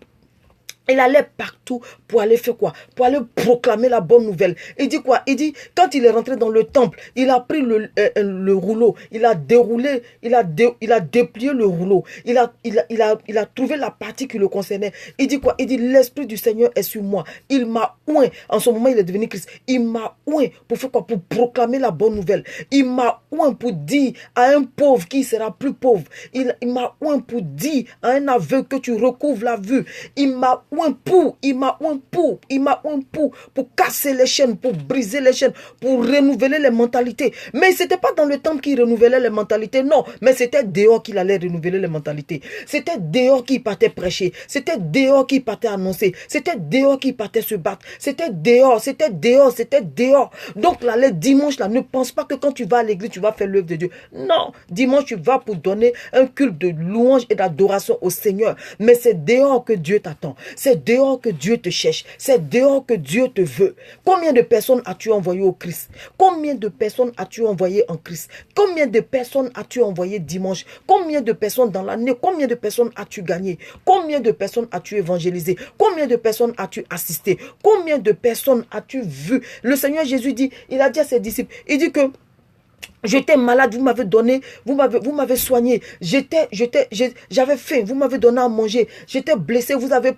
Il allait partout pour aller faire quoi? Pour aller proclamer la bonne nouvelle. Il dit quoi? Il dit, quand il est rentré dans le temple, il a pris le rouleau, il a déroulé, il a déplié le rouleau, il a trouvé la partie qui le concernait. Il dit quoi? Il dit, l'Esprit du Seigneur est sur moi. Il m'a oint. En ce moment, il est devenu Christ. Il m'a oint pour faire quoi? Pour proclamer la bonne nouvelle. Il m'a oint pour dire à un pauvre qui sera plus pauvre. Il m'a oint pour dire à un aveugle que tu recouvres la vue. Il m'a pour casser les chaînes, pour briser les chaînes, pour renouveler les mentalités. Mais ce n'était pas dans le temple qu'il renouvelait les mentalités, non. Mais c'était dehors qu'il allait renouveler les mentalités. C'était dehors qu'il partait prêcher. C'était dehors qu'il partait annoncer. C'était dehors qu'il partait se battre. C'était dehors. Donc là, les dimanches, là, ne pense pas que quand tu vas à l'église, tu vas faire l'œuvre de Dieu. Non. Dimanche, tu vas pour donner un culte de louange et d'adoration au Seigneur. Mais c'est dehors que Dieu t'attend. C'est dehors que Dieu te cherche. C'est dehors que Dieu te veut. Combien de personnes as-tu envoyé au Christ? Combien de personnes as-tu envoyé en Christ? Combien de personnes as-tu envoyé dimanche? Combien de personnes dans l'année? Combien de personnes as-tu gagné? Combien de personnes as-tu évangélisé? Combien de personnes as-tu assisté? Combien de personnes as-tu vu? Le Seigneur Jésus dit, il a dit à ses disciples, il dit que j'étais malade, vous m'avez donné, vous m'avez soigné. J'avais faim, vous m'avez donné à manger. J'étais blessé, vous avez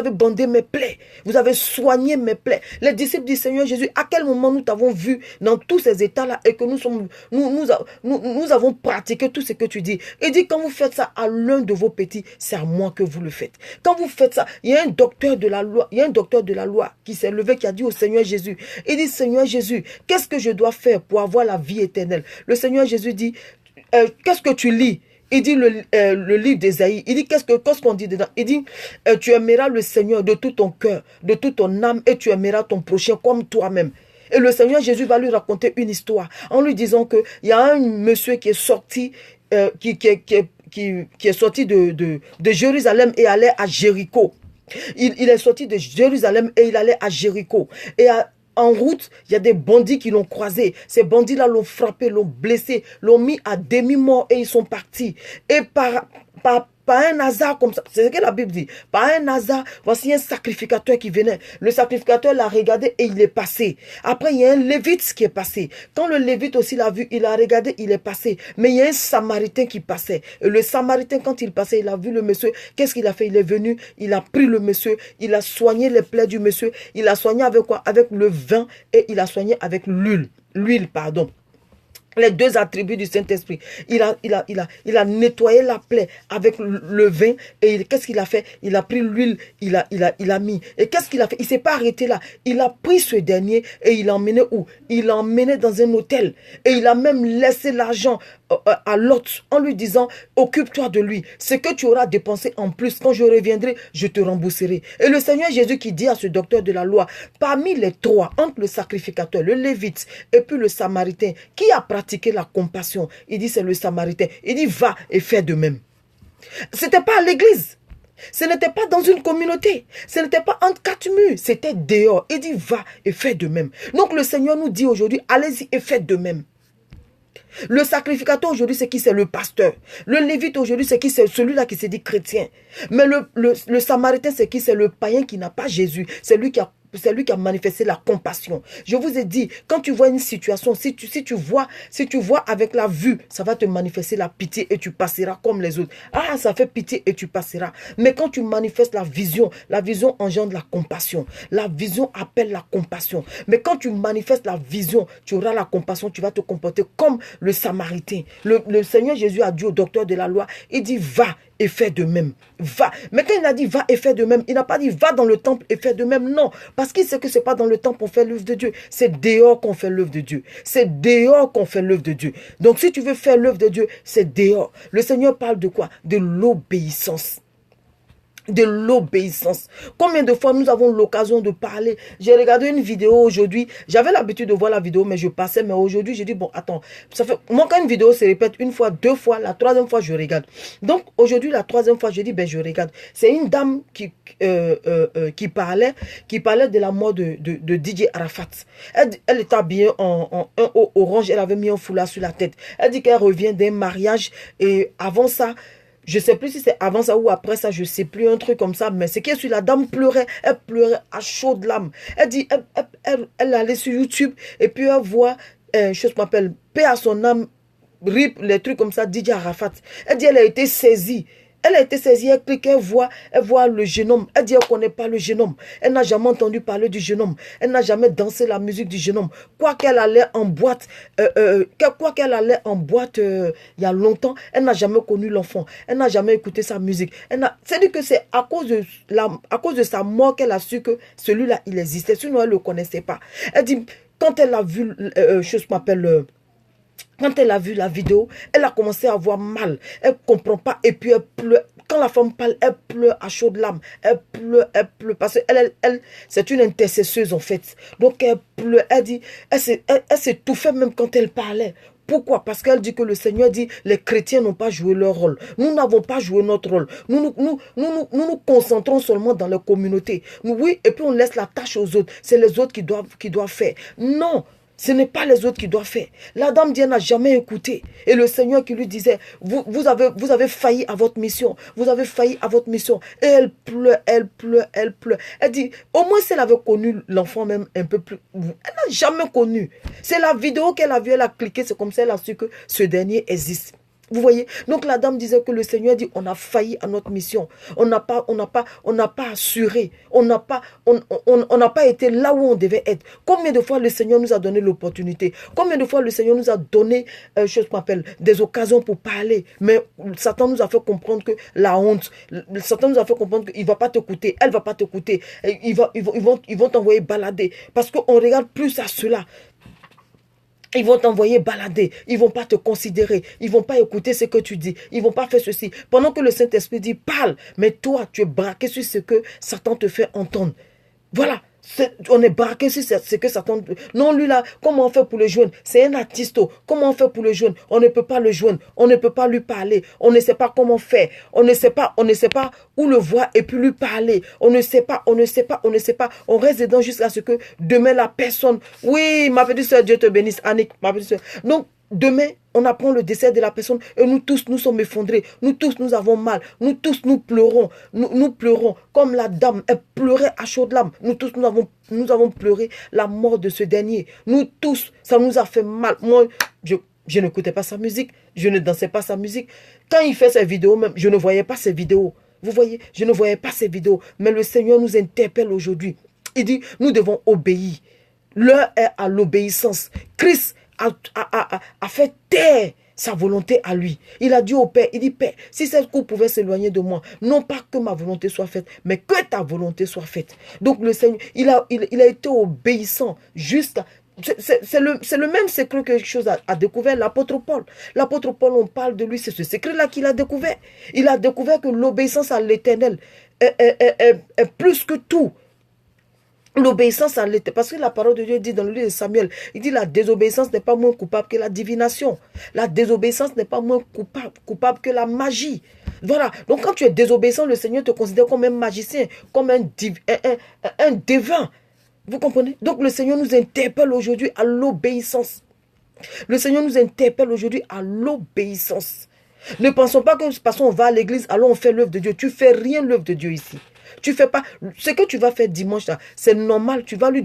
bandé mes plaies. Vous avez soigné mes plaies. Les disciples du Seigneur Jésus, à quel moment nous t'avons vu dans tous ces états-là et que nous avons pratiqué tout ce que tu dis. Il dit, quand vous faites ça à l'un de vos petits, c'est à moi que vous le faites. Quand vous faites ça, il y a un docteur de la loi, qui s'est levé, qui a dit au Seigneur Jésus, il dit, Seigneur Jésus, qu'est-ce que je dois faire pour avoir la vie éternelle? Le Seigneur Jésus dit, qu'est-ce que tu lis? Il dit le livre d'Ésaïe. Il dit, qu'est-ce qu'on dit dedans? Il dit, tu aimeras le Seigneur de tout ton cœur, de toute ton âme, et tu aimeras ton prochain comme toi-même. Et le Seigneur Jésus va lui raconter une histoire en lui disant qu'il y a un monsieur qui est sorti, qui est sorti de Jérusalem et allait à Jéricho. Il est sorti de Jérusalem et il allait à Jéricho. Et en route, il y a des bandits qui l'ont croisé. Ces bandits-là l'ont frappé, l'ont blessé, l'ont mis à demi-mort et ils sont partis. Et par un hasard comme ça, c'est ce que la Bible dit. Par un hasard, voici un sacrificateur qui venait. Le sacrificateur l'a regardé et il est passé. Après, il y a un lévite qui est passé. Quand le lévite aussi l'a vu, il a regardé, il est passé. Mais il y a un samaritain qui passait. Et le samaritain, quand il passait, il a vu le monsieur. Qu'est-ce qu'il a fait? Il est venu, il a pris le monsieur, il a soigné les plaies du monsieur. Il a soigné avec quoi? Avec le vin et il a soigné avec l'huile. Les deux attributs du Saint-Esprit. Il a nettoyé la plaie avec le vin. Et qu'est-ce qu'il a fait? Il a pris l'huile, il a mis. Et qu'est-ce qu'il a fait? Il ne s'est pas arrêté là. Il a pris ce dernier et il l'a emmené où? Il l'a emmené dans un hôtel. Et il a même laissé l'argent à Lot en lui disant, occupe-toi de lui. Ce que tu auras dépensé en plus, quand je reviendrai, je te rembourserai. Et le Seigneur Jésus qui dit à ce docteur de la loi, parmi les trois, entre le sacrificateur, le lévite et puis le samaritain, qui a pratiqué la compassion? Il dit, c'est le samaritain. Il dit, va et fais de même. C'était pas à l'église. Ce n'était pas dans une communauté. Ce n'était pas entre quatre murs. C'était dehors. Il dit, va et fais de même. Donc le Seigneur nous dit aujourd'hui, allez-y et faites de même. Le sacrificateur aujourd'hui, c'est qui? C'est le pasteur. Le lévite aujourd'hui, c'est qui? C'est celui-là qui s'est dit chrétien. Mais le samaritain, c'est qui? C'est le païen qui n'a pas Jésus. C'est lui qui a manifesté la compassion. Je vous ai dit, quand tu vois une situation, si tu vois avec la vue, ça va te manifester la pitié et tu passeras comme les autres. Ah, ça fait pitié et tu passeras. Mais quand tu manifestes la vision engendre la compassion. La vision appelle la compassion. Mais quand tu manifestes la vision, tu auras la compassion, tu vas te comporter comme le samaritain. Le Seigneur Jésus a dit au docteur de la loi, il dit, va et fais de même. Va. Mais quand il a dit va et fais de même, il n'a pas dit va dans le temple et fais de même. Non. Parce qu'il sait que ce n'est pas dans le temple qu'on fait l'œuvre de Dieu. C'est dehors qu'on fait l'œuvre de Dieu. C'est dehors qu'on fait l'œuvre de Dieu. Donc si tu veux faire l'œuvre de Dieu, c'est dehors. Le Seigneur parle de quoi? De l'obéissance. De l'obéissance. Combien de fois nous avons l'occasion de parler? J'ai regardé une vidéo aujourd'hui. J'avais l'habitude de voir la vidéo, mais je passais. Mais aujourd'hui, j'ai dit, bon, attends. Ça fait, moi, quand une vidéo se répète une fois, deux fois, la troisième fois, je regarde. Donc, aujourd'hui, la troisième fois, je dis, ben, je regarde. C'est une dame qui parlait de la mort de DJ Arafat. Elle était habillée en un haut orange. Elle avait mis un foulard sur la tête. Elle dit qu'elle revient d'un mariage. Et avant ça, je ne sais plus si c'est avant ça ou après ça, je ne sais plus, un truc comme ça. Mais c'est qu'elle la dame pleurait, elle pleurait à chaudes larmes. Elle dit, elle allait sur YouTube et puis elle voit, chose m'appelle, paix à son âme, RIP, les trucs comme ça, DJ Arafat. Elle dit, elle a été saisie. Elle a été saisie, elle clique, elle voit le jeune homme. Elle dit, elle ne connaît pas le jeune homme. Elle n'a jamais entendu parler du jeune homme. Elle n'a jamais dansé la musique du jeune homme. Quoi qu'elle allait en boîte, il y a longtemps, elle n'a jamais connu l'enfant. Elle n'a jamais écouté sa musique. C'est-à-dire que c'est à cause de sa mort qu'elle a su que celui-là, il existait. Sinon, elle ne le connaissait pas. Elle dit, quand elle a vu, quand elle a vu la vidéo, elle a commencé à avoir mal. Elle ne comprend pas et puis elle pleure. Quand la femme parle, elle pleure à chaudes larmes. Elle pleure. Parce qu'elle, c'est une intercesseuse en fait. Donc elle pleure. Elle dit, elle s'étouffait même quand elle parlait. Pourquoi? Parce qu'elle dit que le Seigneur dit, les chrétiens n'ont pas joué leur rôle. Nous n'avons pas joué notre rôle. Nous nous concentrons seulement dans la communauté. Oui, et puis on laisse la tâche aux autres. C'est les autres qui doivent faire. Non. Ce n'est pas les autres qui doivent faire. La dame Diane n'a jamais écouté. Et le Seigneur qui lui disait, vous avez failli à votre mission. Vous avez failli à votre mission. Et elle pleure. Elle dit, au moins si elle avait connu l'enfant même un peu plus. Elle n'a jamais connu. C'est la vidéo qu'elle a vue, elle a cliqué. C'est comme ça elle a su que ce dernier existe. Vous voyez? Donc la dame disait que le Seigneur dit, on a failli à notre mission. On n'a pas assuré. On n'a pas été là où on devait être. Combien de fois le Seigneur nous a donné l'opportunité? Combien de fois le Seigneur nous a donné, des occasions pour parler? Mais Satan nous a fait comprendre que la honte, Satan nous a fait comprendre qu'il ne va pas t'écouter, elle ne va pas t'écouter. Ils vont t'envoyer balader. Parce qu'on regarde plus à cela. Ils vont t'envoyer balader. Ils ne vont pas te considérer. Ils ne vont pas écouter ce que tu dis. Ils ne vont pas faire ceci. Pendant que le Saint-Esprit dit, parle. Mais toi, tu es braqué sur ce que Satan te fait entendre. Voilà. On est braqué sur ce que Satan... Non, lui là, comment on fait pour le joindre? C'est un artiste. Comment on fait pour le joindre? On ne peut pas le joindre. On ne peut pas lui parler. On ne sait pas comment faire. On ne sait pas où le voir et puis lui parler. On ne sait pas. On reste dedans jusqu'à ce que demain la personne... Oui, ma petite soeur, Dieu te bénisse, Annick, ma petite soeur. Donc, demain, on apprend le décès de la personne et nous tous, nous sommes effondrés. Nous tous, nous avons mal. Nous tous, nous pleurons. Nous pleurons. Comme la dame, elle pleurait à chaudes larmes. Nous tous, nous avons pleuré la mort de ce dernier. Nous tous, ça nous a fait mal. Moi, je n'écoutais pas sa musique. Je ne dansais pas sa musique. Quand il fait ses vidéos, même, je ne voyais pas ses vidéos. Vous voyez, je ne voyais pas ses vidéos. Mais le Seigneur nous interpelle aujourd'hui. Il dit, nous devons obéir. L'heure est à l'obéissance. Christ a fait taire sa volonté à lui. Il a dit au Père, il dit, Père, si cette coupe pouvait s'éloigner de moi, non pas que ma volonté soit faite, mais que ta volonté soit faite. Donc le Seigneur, il a été obéissant jusqu'à c'est le même secret que quelque chose a découvert l'apôtre Paul. L'apôtre Paul, on parle de lui, c'est ce secret-là qu'il a découvert. Il a découvert que l'obéissance à l'Éternel est plus que tout. L'obéissance à l'Éternel, parce que la parole de Dieu dit dans le livre de Samuel, il dit la désobéissance n'est pas moins coupable que la divination. La désobéissance n'est pas moins coupable que la magie. Voilà, donc quand tu es désobéissant, le Seigneur te considère comme un magicien, comme un devin. Vous comprenez? Donc le Seigneur nous interpelle aujourd'hui à l'obéissance. Le Seigneur nous interpelle aujourd'hui à l'obéissance. Ne pensons pas que parce qu'on va à l'église, alors on fait l'œuvre de Dieu. Tu ne fais rien l'œuvre de Dieu ici. Tu fais pas. Ce que tu vas faire dimanche, c'est normal. Tu vas lui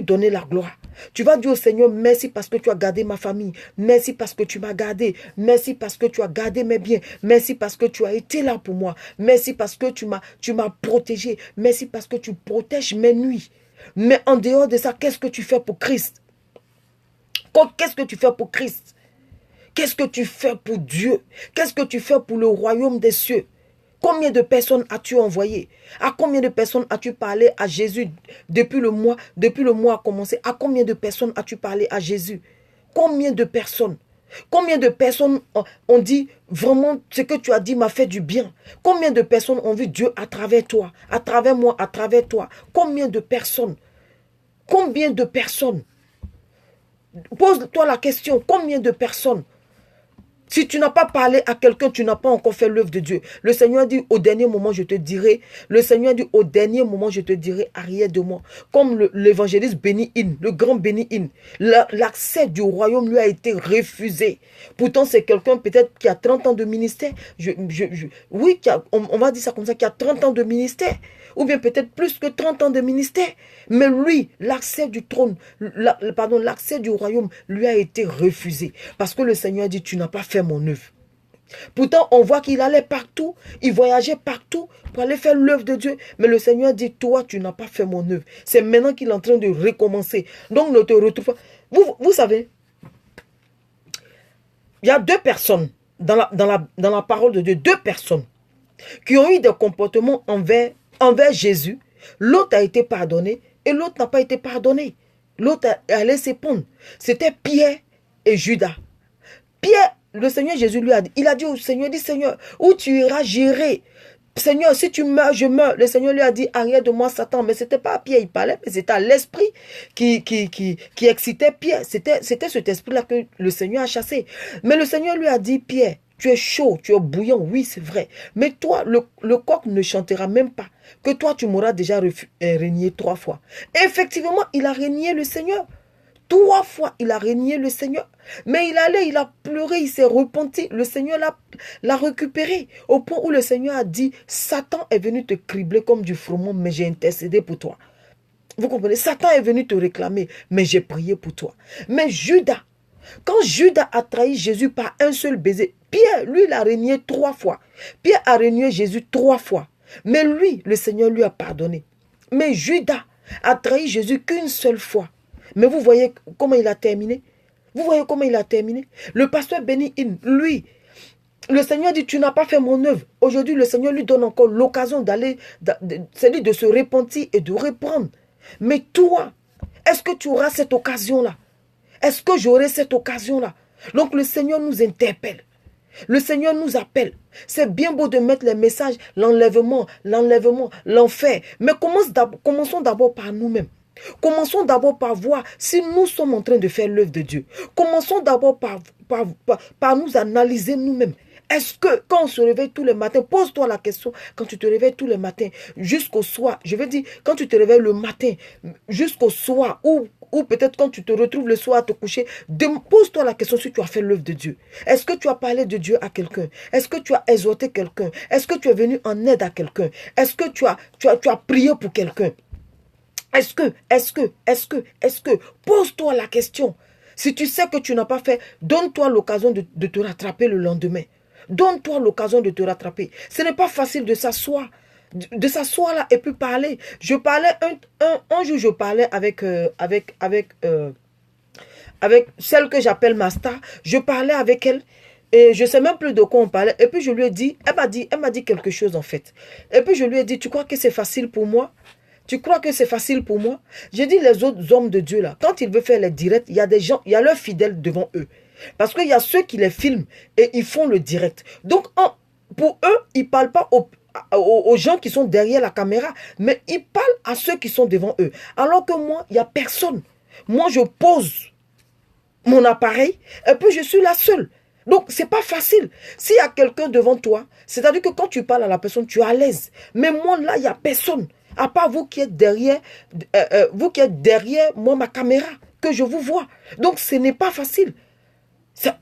donner la gloire. Tu vas dire au Seigneur, merci parce que tu as gardé ma famille. Merci parce que tu m'as gardé. Merci parce que tu as gardé mes biens. Merci parce que tu as été là pour moi. Merci parce que tu m'as protégé. Merci parce que tu protèges mes nuits. Mais en dehors de ça, qu'est-ce que tu fais pour Christ? Qu'est-ce que tu fais pour Christ? Qu'est-ce que tu fais pour Dieu? Qu'est-ce que tu fais pour le royaume des cieux? Combien de personnes as-tu envoyé? À combien de personnes as-tu parlé à Jésus depuis le mois a commencé? À combien de personnes as-tu parlé à Jésus? Combien de personnes? Combien de personnes ont dit vraiment ce que tu as dit m'a fait du bien? Combien de personnes ont vu Dieu à travers toi, à travers moi, à travers toi? Combien de personnes? Combien de personnes? Pose-toi la question, combien de personnes? Si tu n'as pas parlé à quelqu'un, tu n'as pas encore fait l'œuvre de Dieu. Le Seigneur dit, au dernier moment, je te dirai. Le Seigneur dit, au dernier moment, je te dirai, arrière de moi. Comme l'évangéliste Benny Hinn, le grand Benny Hinn. L'accès du royaume lui a été refusé. Pourtant, c'est quelqu'un peut-être qui a 30 ans de ministère. Oui, on va dire ça comme ça, qui a 30 ans de ministère. Ou bien peut-être plus que 30 ans de ministère. Mais lui, l'accès du trône, l'accès du royaume lui a été refusé. Parce que le Seigneur dit, tu n'as pas fait mon œuvre. Pourtant, on voit qu'il allait partout, il voyageait partout pour aller faire l'œuvre de Dieu. Mais le Seigneur dit, toi, tu n'as pas fait mon œuvre. C'est maintenant qu'il est en train de recommencer. Donc, ne te retrouve pas. Vous savez, il y a deux personnes dans la parole de Dieu, deux personnes qui ont eu des comportements envers Jésus. L'autre a été pardonné et l'autre n'a pas été pardonné. L'autre a laissé pondre. C'était Pierre et Judas. Pierre, le Seigneur Jésus lui a dit, il a dit au Seigneur, dit Seigneur, où tu iras, j'irai. Seigneur, si tu meurs, je meurs. Le Seigneur lui a dit, arrière de moi, Satan. Mais ce n'était pas à Pierre, il parlait, mais c'était à l'esprit qui excitait Pierre. C'était cet esprit-là que le Seigneur a chassé. Mais le Seigneur lui a dit, Pierre, tu es chaud, tu es bouillant, oui, c'est vrai. Mais toi, le coq ne chantera même pas. Que toi, tu m'auras déjà renié 3 fois. Et effectivement, il a renié le Seigneur. 3 fois, il a renié le Seigneur. Mais il a pleuré, il s'est repenti. Le Seigneur l'a récupéré. Au point où le Seigneur a dit, Satan est venu te cribler comme du froment, mais j'ai intercédé pour toi. Vous comprenez? Satan est venu te réclamer, mais j'ai prié pour toi. Mais Judas, quand Judas a trahi Jésus par un seul baiser, Pierre, lui, il a renié 3 fois. Pierre a renié Jésus 3 fois. Mais lui, le Seigneur lui a pardonné. Mais Judas a trahi Jésus qu'une seule fois. Mais vous voyez comment il a terminé? Vous voyez comment il a terminé? Le pasteur Benny Hinn, lui, le Seigneur dit, tu n'as pas fait mon œuvre. Aujourd'hui, le Seigneur lui donne encore l'occasion d'aller, c'est-à-dire de se repentir et de reprendre. Mais toi, est-ce que tu auras cette occasion-là? Est-ce que j'aurai cette occasion-là? Donc le Seigneur nous interpelle. Le Seigneur nous appelle. C'est bien beau de mettre les messages, l'enlèvement, l'enfer. Mais commençons d'abord par nous-mêmes. Commençons d'abord par voir si nous sommes en train de faire l'œuvre de Dieu. Commençons d'abord par nous analyser nous-mêmes. Est-ce que quand on se réveille tous les matins, pose-toi la question, quand tu te réveilles tous les matins, jusqu'au soir, je veux dire, quand tu te réveilles le matin, jusqu'au soir, ou peut-être quand tu te retrouves le soir à te coucher, pose-toi la question si tu as fait l'œuvre de Dieu. Est-ce que tu as parlé de Dieu à quelqu'un? Est-ce que tu as exhorté quelqu'un? Est-ce que tu es venu en aide à quelqu'un? Est-ce que tu as prié pour quelqu'un? Est-ce que, pose-toi la question. Si tu sais que tu n'as pas fait, donne-toi l'occasion de te rattraper le lendemain. Donne-toi l'occasion de te rattraper. Ce n'est pas facile de s'asseoir. De s'asseoir là et puis parler. Je parlais, un jour je parlais avec celle que j'appelle Masta. Je parlais avec elle. Et je ne sais même plus de quoi on parlait. Et puis je lui ai dit, elle m'a dit quelque chose en fait. Et puis je lui ai dit, tu crois que c'est facile pour moi? Tu crois que c'est facile pour moi? J'ai dit les autres hommes de Dieu là, quand ils veulent faire les directs, il y a des gens, il y a leurs fidèles devant eux. Parce qu'il y a ceux qui les filment et ils font le direct. Donc, pour eux, ils ne parlent pas aux gens qui sont derrière la caméra, mais ils parlent à ceux qui sont devant eux. Alors que moi, il n'y a personne. Moi, je pose mon appareil et puis je suis la seule. Donc, c'est pas facile. S'il y a quelqu'un devant toi, c'est-à-dire que quand tu parles à la personne, tu es à l'aise. Mais moi, là, il n'y a personne. À part vous qui êtes derrière, moi, ma caméra, que je vous vois. Donc, ce n'est pas facile.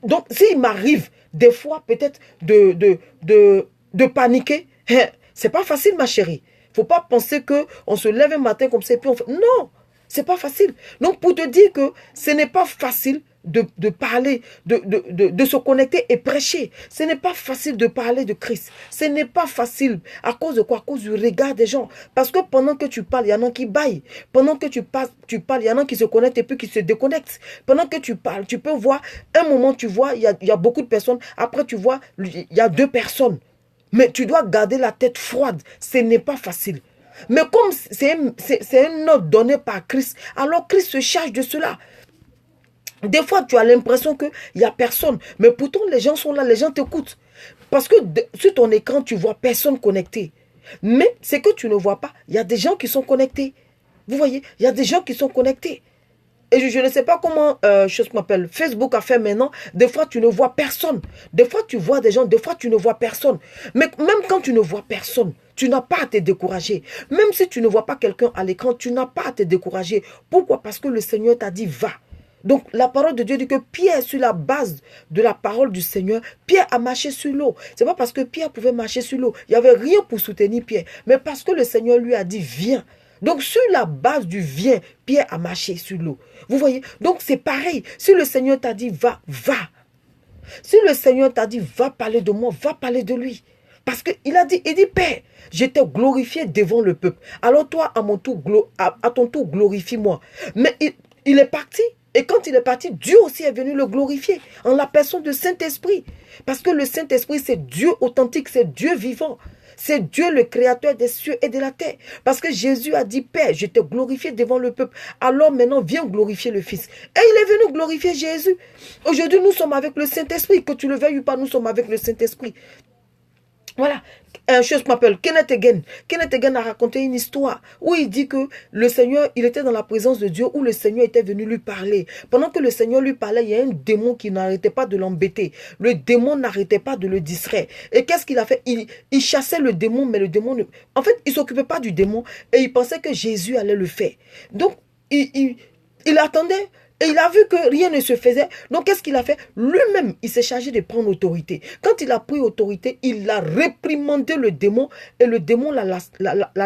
Donc, s'il m'arrive des fois peut-être de paniquer, c'est pas facile, ma chérie. Faut pas penser qu'on se lève un matin comme ça et puis on fait... Non, c'est pas facile. Donc, pour te dire que ce n'est pas facile de parler, de se connecter et prêcher. Ce n'est pas facile de parler de Christ. Ce n'est pas facile. À cause de quoi? À cause du regard des gens. Parce que pendant que tu parles, il y en a qui baillent. Pendant que tu parles, il y en a qui se connectent et puis qui se déconnectent. Pendant que tu parles, tu peux voir, un moment tu vois, il y a beaucoup de personnes. Après tu vois, il y a 2 personnes. Mais tu dois garder la tête froide. Ce n'est pas facile. Mais comme c'est un ordre donné par Christ, alors Christ se charge de cela. Des fois, tu as l'impression qu'il n'y a personne. Mais pourtant, les gens sont là, les gens t'écoutent. Parce que sur ton écran, tu vois personne connecté. Mais ce que tu ne vois pas, il y a des gens qui sont connectés. Vous voyez, il y a des gens qui sont connectés. Et je ne sais pas comment, Facebook a fait maintenant. Des fois, tu ne vois personne. Des fois, tu vois des gens. Des fois, tu ne vois personne. Mais même quand tu ne vois personne, tu n'as pas à te décourager. Même si tu ne vois pas quelqu'un à l'écran, tu n'as pas à te décourager. Pourquoi? Parce que le Seigneur t'a dit, va. Donc, la parole de Dieu dit que Pierre, sur la base de la parole du Seigneur, Pierre a marché sur l'eau. Ce n'est pas parce que Pierre pouvait marcher sur l'eau. Il n'y avait rien pour soutenir Pierre. Mais parce que le Seigneur lui a dit, viens. Donc, sur la base du viens, Pierre a marché sur l'eau. Vous voyez? Donc, c'est pareil. Si le Seigneur t'a dit, va, va. Si le Seigneur t'a dit, va parler de moi, va parler de lui. Parce qu'il a dit, Père, je t'ai glorifié devant le peuple. Alors toi, à ton tour, glorifie-moi. Mais il est parti. Et quand il est parti, Dieu aussi est venu le glorifier en la personne du Saint-Esprit. Parce que le Saint-Esprit, c'est Dieu authentique, c'est Dieu vivant. C'est Dieu le créateur des cieux et de la terre. Parce que Jésus a dit, Père, je t'ai glorifié devant le peuple. Alors maintenant, viens glorifier le Fils. Et il est venu glorifier Jésus. Aujourd'hui, nous sommes avec le Saint-Esprit. Que tu le veuilles ou pas, nous sommes avec le Saint-Esprit. Voilà, une chose m'appelle Kenneth Hagin. Kenneth Hagin a raconté une histoire où il dit que le Seigneur, il était dans la présence de Dieu, où le Seigneur était venu lui parler. Pendant que le Seigneur lui parlait, il y a un démon qui n'arrêtait pas de l'embêter. Le démon n'arrêtait pas de le distraire. Et qu'est-ce qu'il a fait? Il chassait le démon, mais le démon... En fait, il ne s'occupait pas du démon et il pensait que Jésus allait le faire. Donc, il attendait... Et il a vu que rien ne se faisait. Donc, qu'est-ce qu'il a fait? Lui-même, il s'est chargé de prendre autorité. Quand il a pris autorité, il a réprimandé le démon. Et le démon l'a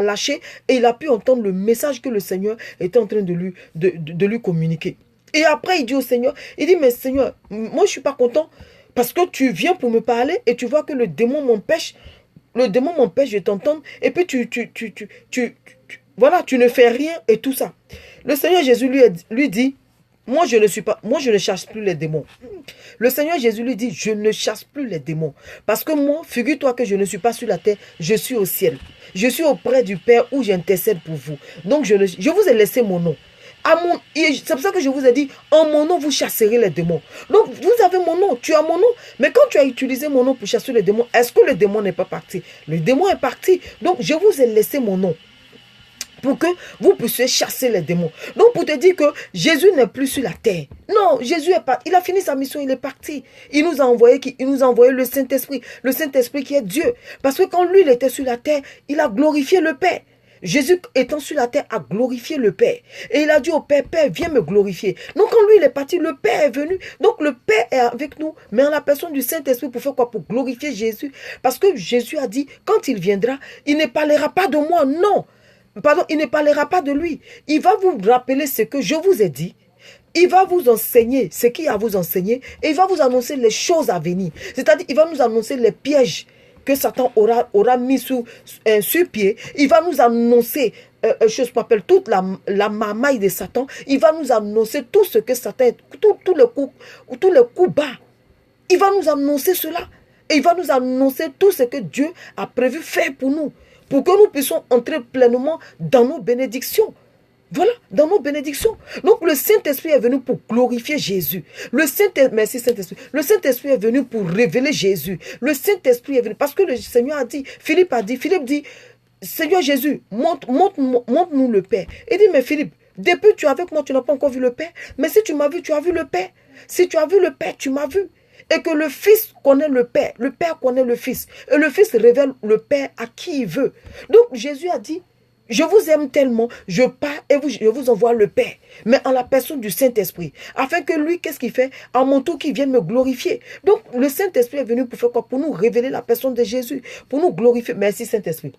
lâché. Et il a pu entendre le message que le Seigneur était en train de lui communiquer. Et après, il dit au Seigneur, il dit, mais Seigneur, moi, je ne suis pas content. Parce que tu viens pour me parler et tu vois que le démon m'empêche. Le démon m'empêche de t'entendre. Et puis, voilà, tu ne fais rien et tout ça. Le Seigneur Jésus lui dit, moi je ne chasse plus les démons. Le Seigneur Jésus lui dit, je ne chasse plus les démons. Parce que moi, figure-toi que je ne suis pas sur la terre, je suis au ciel. Je suis auprès du Père où j'intercède pour vous. Donc je vous ai laissé mon nom. C'est pour ça que je vous ai dit, en mon nom, vous chasserez les démons. Donc, vous avez mon nom, tu as mon nom. Mais quand tu as utilisé mon nom pour chasser les démons, est-ce que le démon n'est pas parti? Le démon est parti. Donc, je vous ai laissé mon nom pour que vous puissiez chasser les démons. Donc, pour te dire que Jésus n'est plus sur la terre. Non, Jésus est parti. Il a fini sa mission, il est parti. Il nous a envoyé le Saint-Esprit. Le Saint-Esprit qui est Dieu. Parce que quand lui, il était sur la terre, il a glorifié le Père. Jésus étant sur la terre a glorifié le Père. Et il a dit au Père, Père, viens me glorifier. Donc quand lui il est parti, le Père est venu. Donc le Père est avec nous, mais en la personne du Saint-Esprit pour faire quoi? Pour glorifier Jésus. Parce que Jésus a dit, quand il viendra, il ne parlera pas de moi, non. Pardon, il ne parlera pas de lui. Il va vous rappeler ce que je vous ai dit. Il va vous enseigner ce qu'il a à vous enseigner. Et il va vous annoncer les choses à venir. C'est-à-dire, il va nous annoncer les pièges que Satan aura mis sur pied. Il va nous annoncer, toute la marmaille de Satan. Il va nous annoncer tout ce que Satan, tous les coups bas. Il va nous annoncer cela. Et il va nous annoncer tout ce que Dieu a prévu faire pour nous. Pour que nous puissions entrer pleinement dans nos bénédictions. Voilà, dans nos bénédictions. Donc le Saint-Esprit est venu pour glorifier Jésus. Merci Saint-Esprit. Le Saint-Esprit est venu pour révéler Jésus. Le Saint-Esprit est venu parce que le Seigneur a dit, Philippe dit, Seigneur Jésus, montre-nous le Père. Il dit, mais Philippe, depuis que tu es avec moi, tu n'as pas encore vu le Père. Mais si tu m'as vu, tu as vu le Père. Si tu as vu le Père, tu m'as vu. Et que le Fils connaît le Père connaît le Fils. Et le Fils révèle le Père à qui il veut. Donc Jésus a dit, je vous aime tellement, je pars et je vous envoie le Père, mais en la personne du Saint-Esprit. Afin que lui, qu'est-ce qu'il fait? À mon tour, qu'il vienne me glorifier. Donc le Saint-Esprit est venu pour faire quoi? Pour nous révéler la personne de Jésus, pour nous glorifier. Merci Saint-Esprit.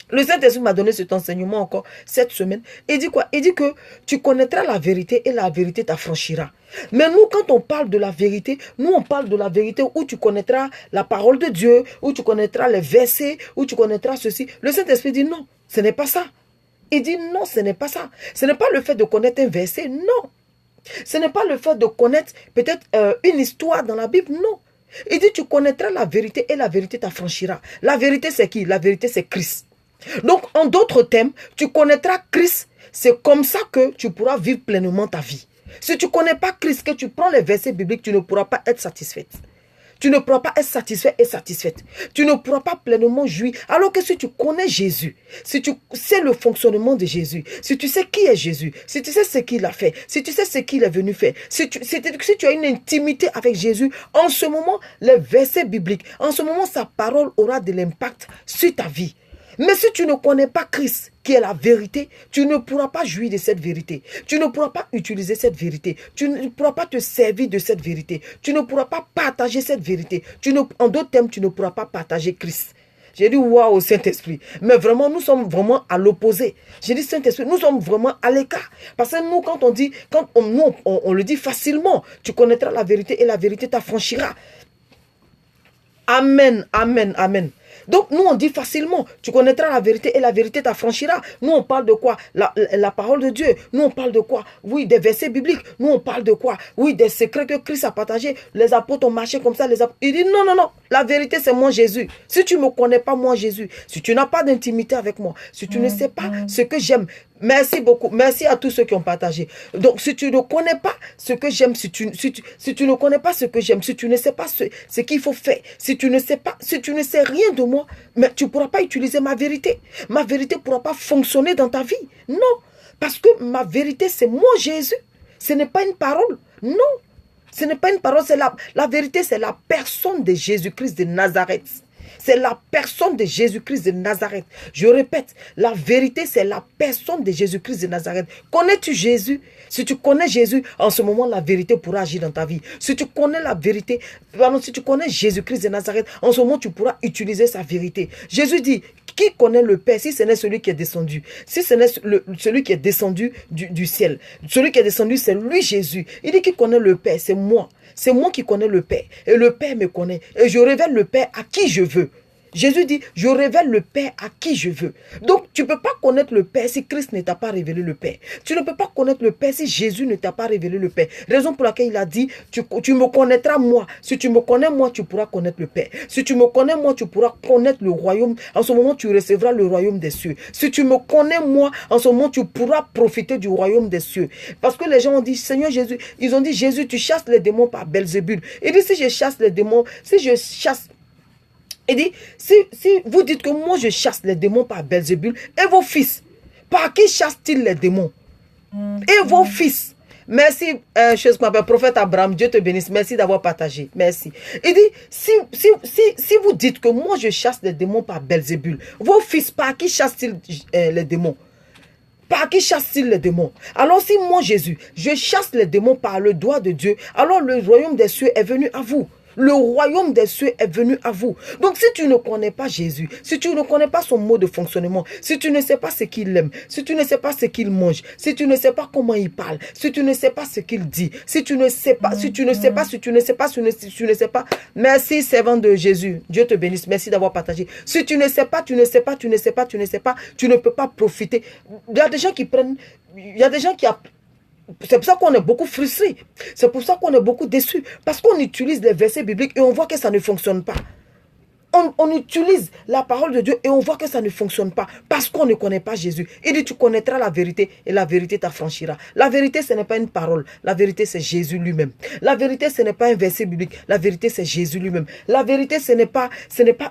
Le Saint-Esprit m'a donné cet enseignement encore cette semaine. Il dit quoi? Il dit que tu connaîtras la vérité et la vérité t'affranchira. Mais nous, quand on parle de la vérité, nous on parle de la vérité où tu connaîtras la parole de Dieu, où tu connaîtras les versets, où tu connaîtras ceci. Le Saint-Esprit dit non, ce n'est pas ça. Il dit non, ce n'est pas ça. Ce n'est pas le fait de connaître un verset, non. Ce n'est pas le fait de connaître peut-être une histoire dans la Bible, non. Il dit tu connaîtras la vérité et la vérité t'affranchira. La vérité c'est qui? La vérité c'est Christ. Donc, en d'autres termes, tu connaîtras Christ. C'est comme ça que tu pourras vivre pleinement ta vie. Si tu ne connais pas Christ, que tu prends les versets bibliques, tu ne pourras pas être satisfaite. Tu ne pourras pas être satisfait et satisfaite. Tu ne pourras pas pleinement jouir. Alors que si tu connais Jésus, si tu sais le fonctionnement de Jésus, si tu sais qui est Jésus, si tu sais ce qu'il a fait, si tu sais ce qu'il est venu faire, si tu as une intimité avec Jésus, en ce moment, les versets bibliques, en ce moment, sa parole aura de l'impact sur ta vie. Mais si tu ne connais pas Christ, qui est la vérité, tu ne pourras pas jouir de cette vérité. Tu ne pourras pas utiliser cette vérité. Tu ne pourras pas te servir de cette vérité. Tu ne pourras pas partager cette vérité. En d'autres termes, tu ne pourras pas partager Christ. J'ai dit waouh Saint-Esprit. Mais vraiment, nous sommes vraiment à l'opposé. J'ai dit Saint-Esprit, nous sommes vraiment à l'écart. Parce que nous, quand on le dit facilement, tu connaîtras la vérité et la vérité t'affranchira. Amen, amen, amen. Donc, nous, on dit facilement, tu connaîtras la vérité et la vérité t'affranchira. Nous, on parle de quoi? La parole de Dieu. Nous, on parle de quoi? Oui, des versets bibliques. Nous, on parle de quoi? Oui, des secrets que Christ a partagés. Les apôtres ont marché comme ça. Il dit, non, non, non. La vérité, c'est moi, Jésus. Si tu ne me connais pas, moi, Jésus, si tu n'as pas d'intimité avec moi, si tu ne sais pas ce que j'aime, merci beaucoup. Merci à tous ceux qui ont partagé. Donc, si tu ne connais pas ce que j'aime, si tu ne connais pas ce que j'aime, si tu ne sais pas ce qu'il faut faire, si tu ne sais rien de moi, mais tu ne pourras pas utiliser ma vérité. Ma vérité ne pourra pas fonctionner dans ta vie. Non. Parce que ma vérité, c'est moi, Jésus. Ce n'est pas une parole. Non. Ce n'est pas une parole. La vérité, c'est la personne de Jésus-Christ de Nazareth. C'est la personne de Jésus-Christ de Nazareth. Je répète, la vérité, c'est la personne de Jésus-Christ de Nazareth. Connais-tu Jésus? Si tu connais Jésus, en ce moment, la vérité pourra agir dans ta vie. Si tu connais la vérité, si tu connais Jésus-Christ de Nazareth, en ce moment, tu pourras utiliser sa vérité. Jésus dit, qui connaît le Père si ce n'est celui qui est descendu? Si ce n'est celui qui est descendu du ciel. Celui qui est descendu, c'est lui Jésus. Il dit qui connaît le Père, c'est moi. C'est moi qui connais le Père. Et le Père me connaît. Et je révèle le Père à qui je veux. Jésus dit, je révèle le Père à qui je veux. Donc, tu ne peux pas connaître le Père si Christ ne t'a pas révélé le Père. Tu ne peux pas connaître le Père si Jésus ne t'a pas révélé le Père. Raison pour laquelle il a dit, tu me connaîtras moi. Si tu me connais moi, tu pourras connaître le Père. Si tu me connais moi, tu pourras connaître le royaume. En ce moment, tu recevras le royaume des cieux. Si tu me connais moi, en ce moment, tu pourras profiter du royaume des cieux. Parce que les gens ont dit, Seigneur Jésus, ils ont dit, Jésus, tu chasses les démons par Belzébul. Il dit, si je chasse les démons, il dit, si vous dites que moi je chasse les démons par Belzébul, et vos fils, par qui chassent-ils les démons? Et vos fils. Merci, chose qu'on appelle prophète Abraham, Dieu te bénisse, merci d'avoir partagé, merci. Il dit, si vous dites que moi je chasse les démons par Belzébul, vos fils, par qui chassent-ils les démons? Par qui chasse-t-il les démons? Alors si moi Jésus, je chasse les démons par le doigt de Dieu, alors le royaume des cieux est venu à vous. Le royaume des cieux est venu à vous. Donc si tu ne connais pas Jésus, si tu ne connais pas son mode de fonctionnement, si tu ne sais pas ce qu'il aime, si tu ne sais pas ce qu'il mange, si tu ne sais pas comment il parle, si tu ne sais pas ce qu'il dit, si tu ne sais pas, merci servant de Jésus, Dieu te bénisse, merci d'avoir partagé. Si tu ne sais pas, tu ne peux pas profiter. Il y a des gens qui C'est pour ça qu'on est beaucoup frustré. C'est pour ça qu'on est beaucoup déçu. Parce qu'on utilise les versets bibliques et on voit que ça ne fonctionne pas. On utilise la parole de Dieu et on voit que ça ne fonctionne pas parce qu'on ne connaît pas Jésus. Il dit, tu connaîtras la vérité et la vérité t'affranchira. La vérité, ce n'est pas une parole. La vérité, c'est Jésus lui-même. La vérité, ce n'est pas un verset biblique. La vérité, c'est Jésus lui-même. La vérité, ce n'est pas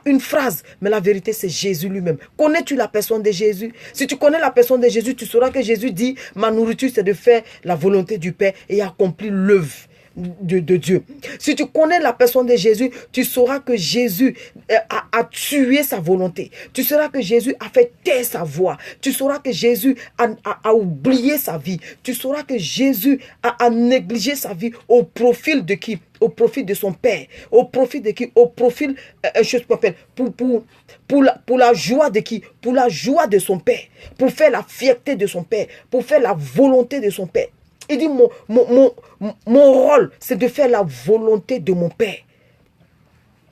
une phrase, mais la vérité, c'est Jésus lui-même. Connais-tu la personne de Jésus? Si tu connais la personne de Jésus, tu sauras que Jésus dit, ma nourriture, c'est de faire la volonté du Père et accomplir l'œuvre de Dieu. Si tu connais la personne de Jésus, tu sauras que Jésus a tué sa volonté. Tu sauras que Jésus a fait taire sa voix. Tu sauras que Jésus a oublié sa vie. Tu sauras que Jésus a négligé sa vie au profit de qui? Au profit de son Père. Au profit de qui? Au profit, pour la joie de qui? Pour la joie de son Père. Pour faire la fierté de son Père. Pour faire la volonté de son Père. Il dit, mon rôle, c'est de faire la volonté de mon Père.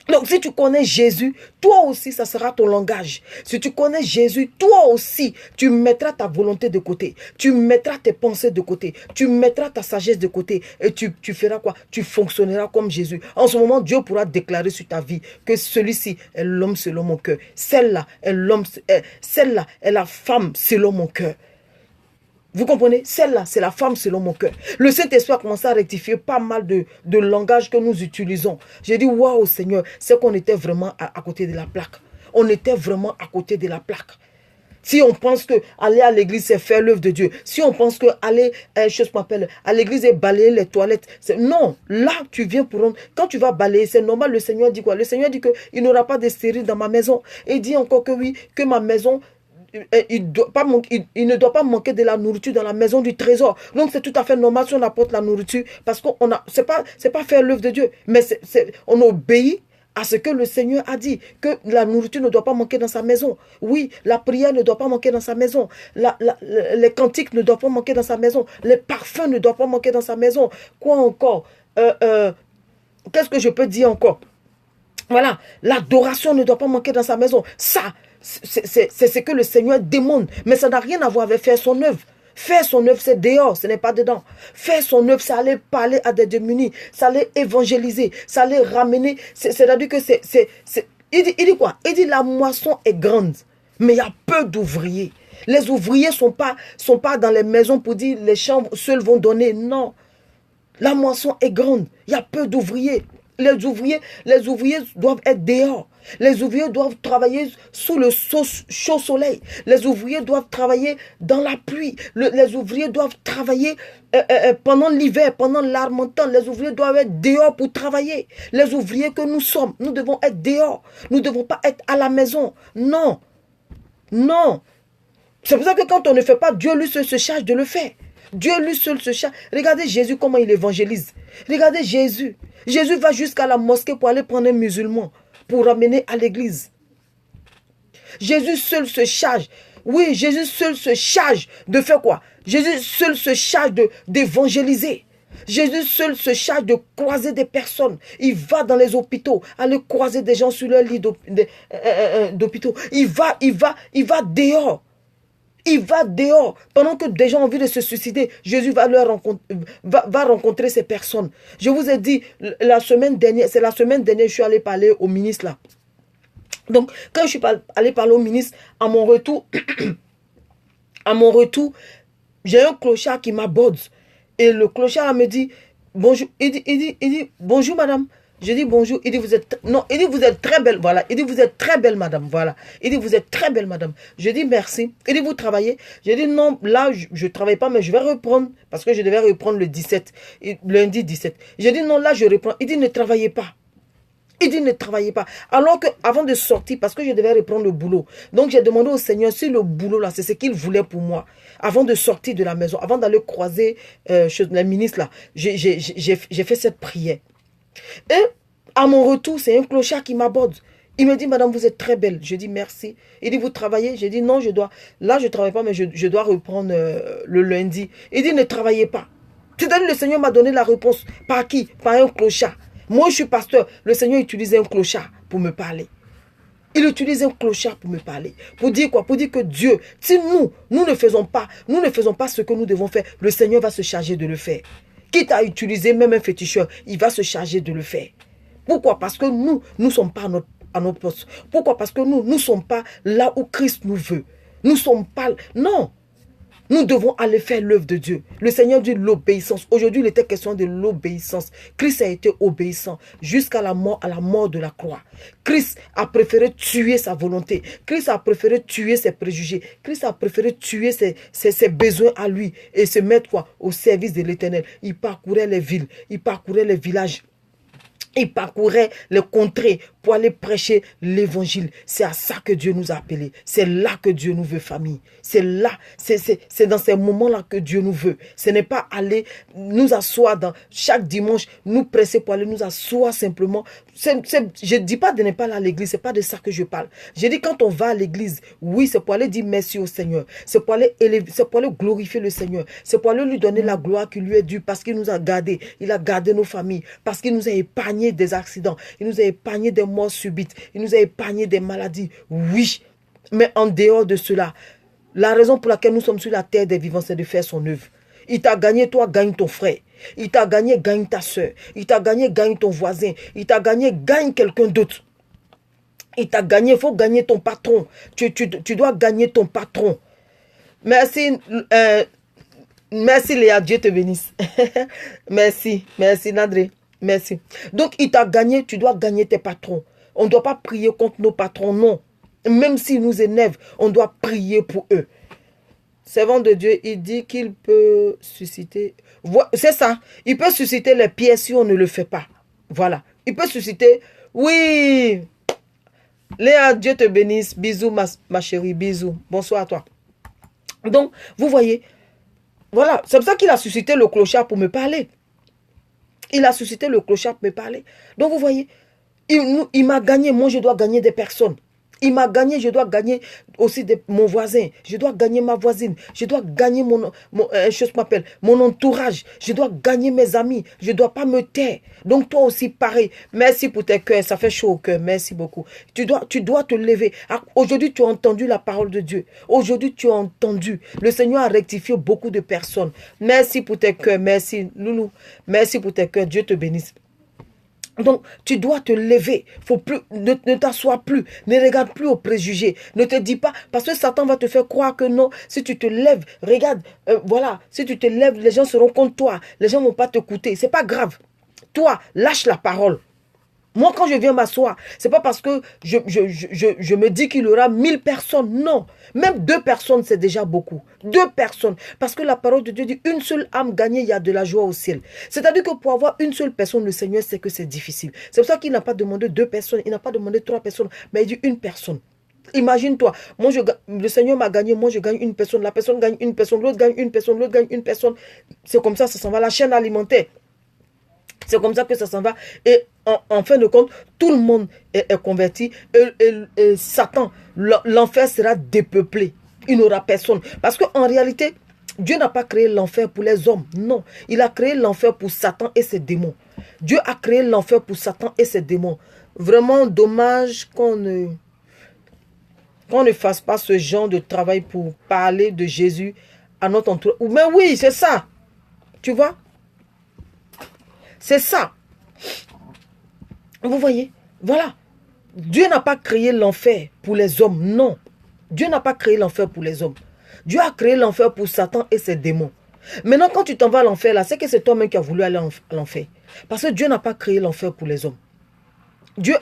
Donc, si tu connais Jésus, toi aussi, ça sera ton langage. Si tu connais Jésus, toi aussi, tu mettras ta volonté de côté. Tu mettras tes pensées de côté. Tu mettras ta sagesse de côté. Et tu feras quoi? Tu fonctionneras comme Jésus. En ce moment, Dieu pourra déclarer sur ta vie que celui-ci est l'homme selon mon cœur. Celle-là est celle-là est la femme selon mon cœur. Vous comprenez? Celle-là, c'est la femme selon mon cœur. Le Saint-Esprit a commencé à rectifier pas mal de langage que nous utilisons. J'ai dit, waouh Seigneur, c'est qu'on était vraiment à côté de la plaque. On était vraiment à côté de la plaque. Si on pense que aller à l'église, c'est faire l'œuvre de Dieu. Si on pense que aller à l'église et balayer les toilettes, non, là, tu viens pour... Quand tu vas balayer, c'est normal, le Seigneur dit quoi? Le Seigneur dit qu'il n'y aura pas de stérile dans ma maison. Et il dit encore que oui, que ma maison... Il ne doit pas manquer de la nourriture dans la maison du trésor. Donc c'est tout à fait normal si on apporte la nourriture, parce qu'on a, c'est pas faire l'œuvre de Dieu, mais on obéit à ce que le Seigneur a dit, que la nourriture ne doit pas manquer dans sa maison. Oui, la prière ne doit pas manquer dans sa maison. Les cantiques ne doivent pas manquer dans sa maison. Les parfums ne doivent pas manquer dans sa maison. Quoi encore? Qu'est-ce que je peux dire encore? Voilà, l'adoration ne doit pas manquer dans sa maison. Ça, c'est ce que le Seigneur demande. Mais ça n'a rien à voir avec faire son œuvre. Faire son œuvre, c'est dehors, ce n'est pas dedans. Faire son œuvre, c'est aller parler à des démunis, c'est aller évangéliser, c'est aller ramener. C'est-à-dire que il dit quoi? Il dit la moisson est grande, mais il y a peu d'ouvriers. Les ouvriers sont pas dans les maisons pour dire les champs seuls vont donner. Non. La moisson est grande, il y a peu d'ouvriers. Les ouvriers doivent être dehors. Les ouvriers doivent travailler sous le chaud soleil. Les ouvriers doivent travailler dans la pluie. Les ouvriers doivent travailler pendant l'hiver, pendant l'armentan. Les ouvriers doivent être dehors pour travailler. Les ouvriers que nous sommes, nous devons être dehors. Nous ne devons pas être à la maison. Non. Non. C'est pour ça que quand on ne fait pas, Dieu lui seul se charge de le faire. Dieu lui seul se charge. Regardez Jésus comment il évangélise. Regardez Jésus. Jésus va jusqu'à la mosquée pour aller prendre un musulman, pour ramener à l'église. Jésus seul se charge. Oui, Jésus seul se charge de faire quoi? Jésus seul se charge d'évangéliser. Jésus seul se charge de croiser des personnes. Il va dans les hôpitaux, aller croiser des gens sur leur lit d'hôpitaux. Il va dehors. Il va dehors. Pendant que des gens ont envie de se suicider, Jésus va rencontrer ces personnes. Je vous ai dit, la semaine dernière, je suis allé parler au ministre là. Donc, quand je suis allé parler au ministre, à mon retour, j'ai un clochard qui m'aborde. Et le clochard me dit, bonjour. Il dit, bonjour madame. Je dis bonjour. Il dit, vous êtes très belle. Voilà. Il dit, vous êtes très belle, madame. Voilà. Il dit, vous êtes très belle, madame. Je dis, merci. Il dit, vous travaillez? Je dis, non, là, je ne travaille pas, mais je vais reprendre. Parce que je devais reprendre le 17. Lundi 17. Je dis, non, là, je reprends. Il dit, ne travaillez pas. Il dit, ne travaillez pas. Alors qu'avant de sortir, parce que je devais reprendre le boulot. Donc, j'ai demandé au Seigneur si le boulot, là, c'est ce qu'il voulait pour moi. Avant de sortir de la maison, avant d'aller croiser chez la ministre, là, j'ai fait cette prière. Et à mon retour, c'est un clochard qui m'aborde. Il me dit, madame, vous êtes très belle. Je dis, merci. Il dit, vous travaillez? Je dis, non, là, je ne travaille pas, mais je dois reprendre le lundi. Il dit, ne travaillez pas. C'est-à-dire, le Seigneur m'a donné la réponse. Par qui? Par un clochard. Moi, je suis pasteur. Le Seigneur utilisait un clochard pour me parler. Il utilise un clochard pour me parler. Pour dire quoi? Pour dire que Dieu, si nous ne faisons pas ce que nous devons faire, le Seigneur va se charger de le faire. Quitte à utiliser même un féticheur, il va se charger de le faire. Pourquoi? Parce que nous ne sommes pas à notre poste. Pourquoi? Parce que nous ne sommes pas là où Christ nous veut. Nous ne sommes pas... Non. Nous devons aller faire l'œuvre de Dieu. Le Seigneur dit l'obéissance. Aujourd'hui, il était question de l'obéissance. Christ a été obéissant jusqu'à la mort de la croix. Christ a préféré tuer sa volonté. Christ a préféré tuer ses préjugés. Christ a préféré tuer ses besoins à lui et se mettre quoi? Au service de l'Éternel. Il parcourait les villes, il parcourait les villages. Il parcourait les contrées pour aller prêcher l'évangile. C'est à ça que Dieu nous a appelés. C'est là que Dieu nous veut, famille. C'est là, c'est dans ces moments-là que Dieu nous veut. Ce n'est pas aller nous asseoir chaque dimanche, nous presser pour aller nous asseoir simplement. Je ne dis pas de ne pas aller à l'église, ce n'est pas de ça que je parle. Je dis quand on va à l'église, oui, c'est pour aller dire merci au Seigneur. C'est pour aller élever, c'est pour aller glorifier le Seigneur. C'est pour aller lui donner la gloire qui lui est due parce qu'il nous a gardés. Il a gardé nos familles, parce qu'il nous a épargné des accidents. Il nous a épargné des morts subites. Il nous a épargné des maladies. Oui, mais en dehors de cela, la raison pour laquelle nous sommes sur la terre des vivants, c'est de faire son œuvre. Il t'a gagné, toi, gagne ton frère. Il t'a gagné, gagne ta soeur. Il t'a gagné, gagne ton voisin. Il t'a gagné, gagne quelqu'un d'autre. Il t'a gagné, il faut gagner ton patron. Tu dois gagner ton patron. Merci, merci Léa, Dieu te bénisse. Merci Nadré, merci. Donc il t'a gagné, tu dois gagner tes patrons. On ne doit pas prier contre nos patrons, non. Même s'ils nous énervent, on doit prier pour eux. Servant de Dieu, il dit qu'il peut susciter... C'est ça. Il peut susciter les pierres si on ne le fait pas. Voilà. Il peut susciter... Oui. Léa, Dieu te bénisse. Bisous, ma chérie. Bisous. Bonsoir à toi. Donc, vous voyez... Voilà. C'est pour ça qu'il a suscité le clochard pour me parler. Il a suscité le clochard pour me parler. Donc, vous voyez... Il m'a gagné. Moi, je dois gagner des personnes. Il m'a gagné, je dois gagner aussi mon voisin. Je dois gagner ma voisine. Je dois gagner mon entourage. Je dois gagner mes amis. Je ne dois pas me taire. Donc toi aussi, pareil. Merci pour tes cœurs. Ça fait chaud au cœur. Merci beaucoup. Tu dois te lever. Aujourd'hui, tu as entendu la parole de Dieu. Aujourd'hui, tu as entendu. Le Seigneur a rectifié beaucoup de personnes. Merci pour tes cœurs. Merci, Loulou. Merci pour tes cœurs. Dieu te bénisse. Donc, tu dois te lever. Faut plus, ne t'assois plus. Ne regarde plus aux préjugés. Ne te dis pas, parce que Satan va te faire croire que non. Si tu te lèves, regarde, voilà. Si tu te lèves, les gens seront contre toi. Les gens ne vont pas t'écouter. C'est pas grave. Toi, lâche la parole. Moi, quand je viens m'asseoir, c'est pas parce que je me dis qu'il y aura 1000 personnes. Non. Même 2 personnes, c'est déjà beaucoup. 2 personnes. Parce que la parole de Dieu dit, une seule âme gagnée, il y a de la joie au ciel. C'est-à-dire que pour avoir une seule personne, le Seigneur sait que c'est difficile. C'est pour ça qu'il n'a pas demandé 2 personnes, il n'a pas demandé 3 personnes, mais il dit une personne. Imagine-toi, moi le Seigneur m'a gagné, moi je gagne une personne, la personne gagne une personne, l'autre gagne une personne, l'autre gagne une personne. C'est comme ça s'en va, la chaîne alimentaire. C'est comme ça que ça s'en va. Et en fin de compte, tout le monde est converti. Et Satan, l'enfer sera dépeuplé. Il n'aura personne. Parce qu'en réalité, Dieu n'a pas créé l'enfer pour les hommes. Non. Il a créé l'enfer pour Satan et ses démons. Dieu a créé l'enfer pour Satan et ses démons. Vraiment dommage qu'on ne fasse pas ce genre de travail pour parler de Jésus à notre entourage. Mais oui, c'est ça. Tu vois? C'est ça. Vous voyez? Voilà. Dieu n'a pas créé l'enfer pour les hommes. Non. Dieu n'a pas créé l'enfer pour les hommes. Dieu a créé l'enfer pour Satan et ses démons. Maintenant, quand tu t'en vas à l'enfer, là, c'est que c'est toi-même qui as voulu aller à l'enfer. Parce que Dieu n'a pas créé l'enfer pour les hommes. Dieu...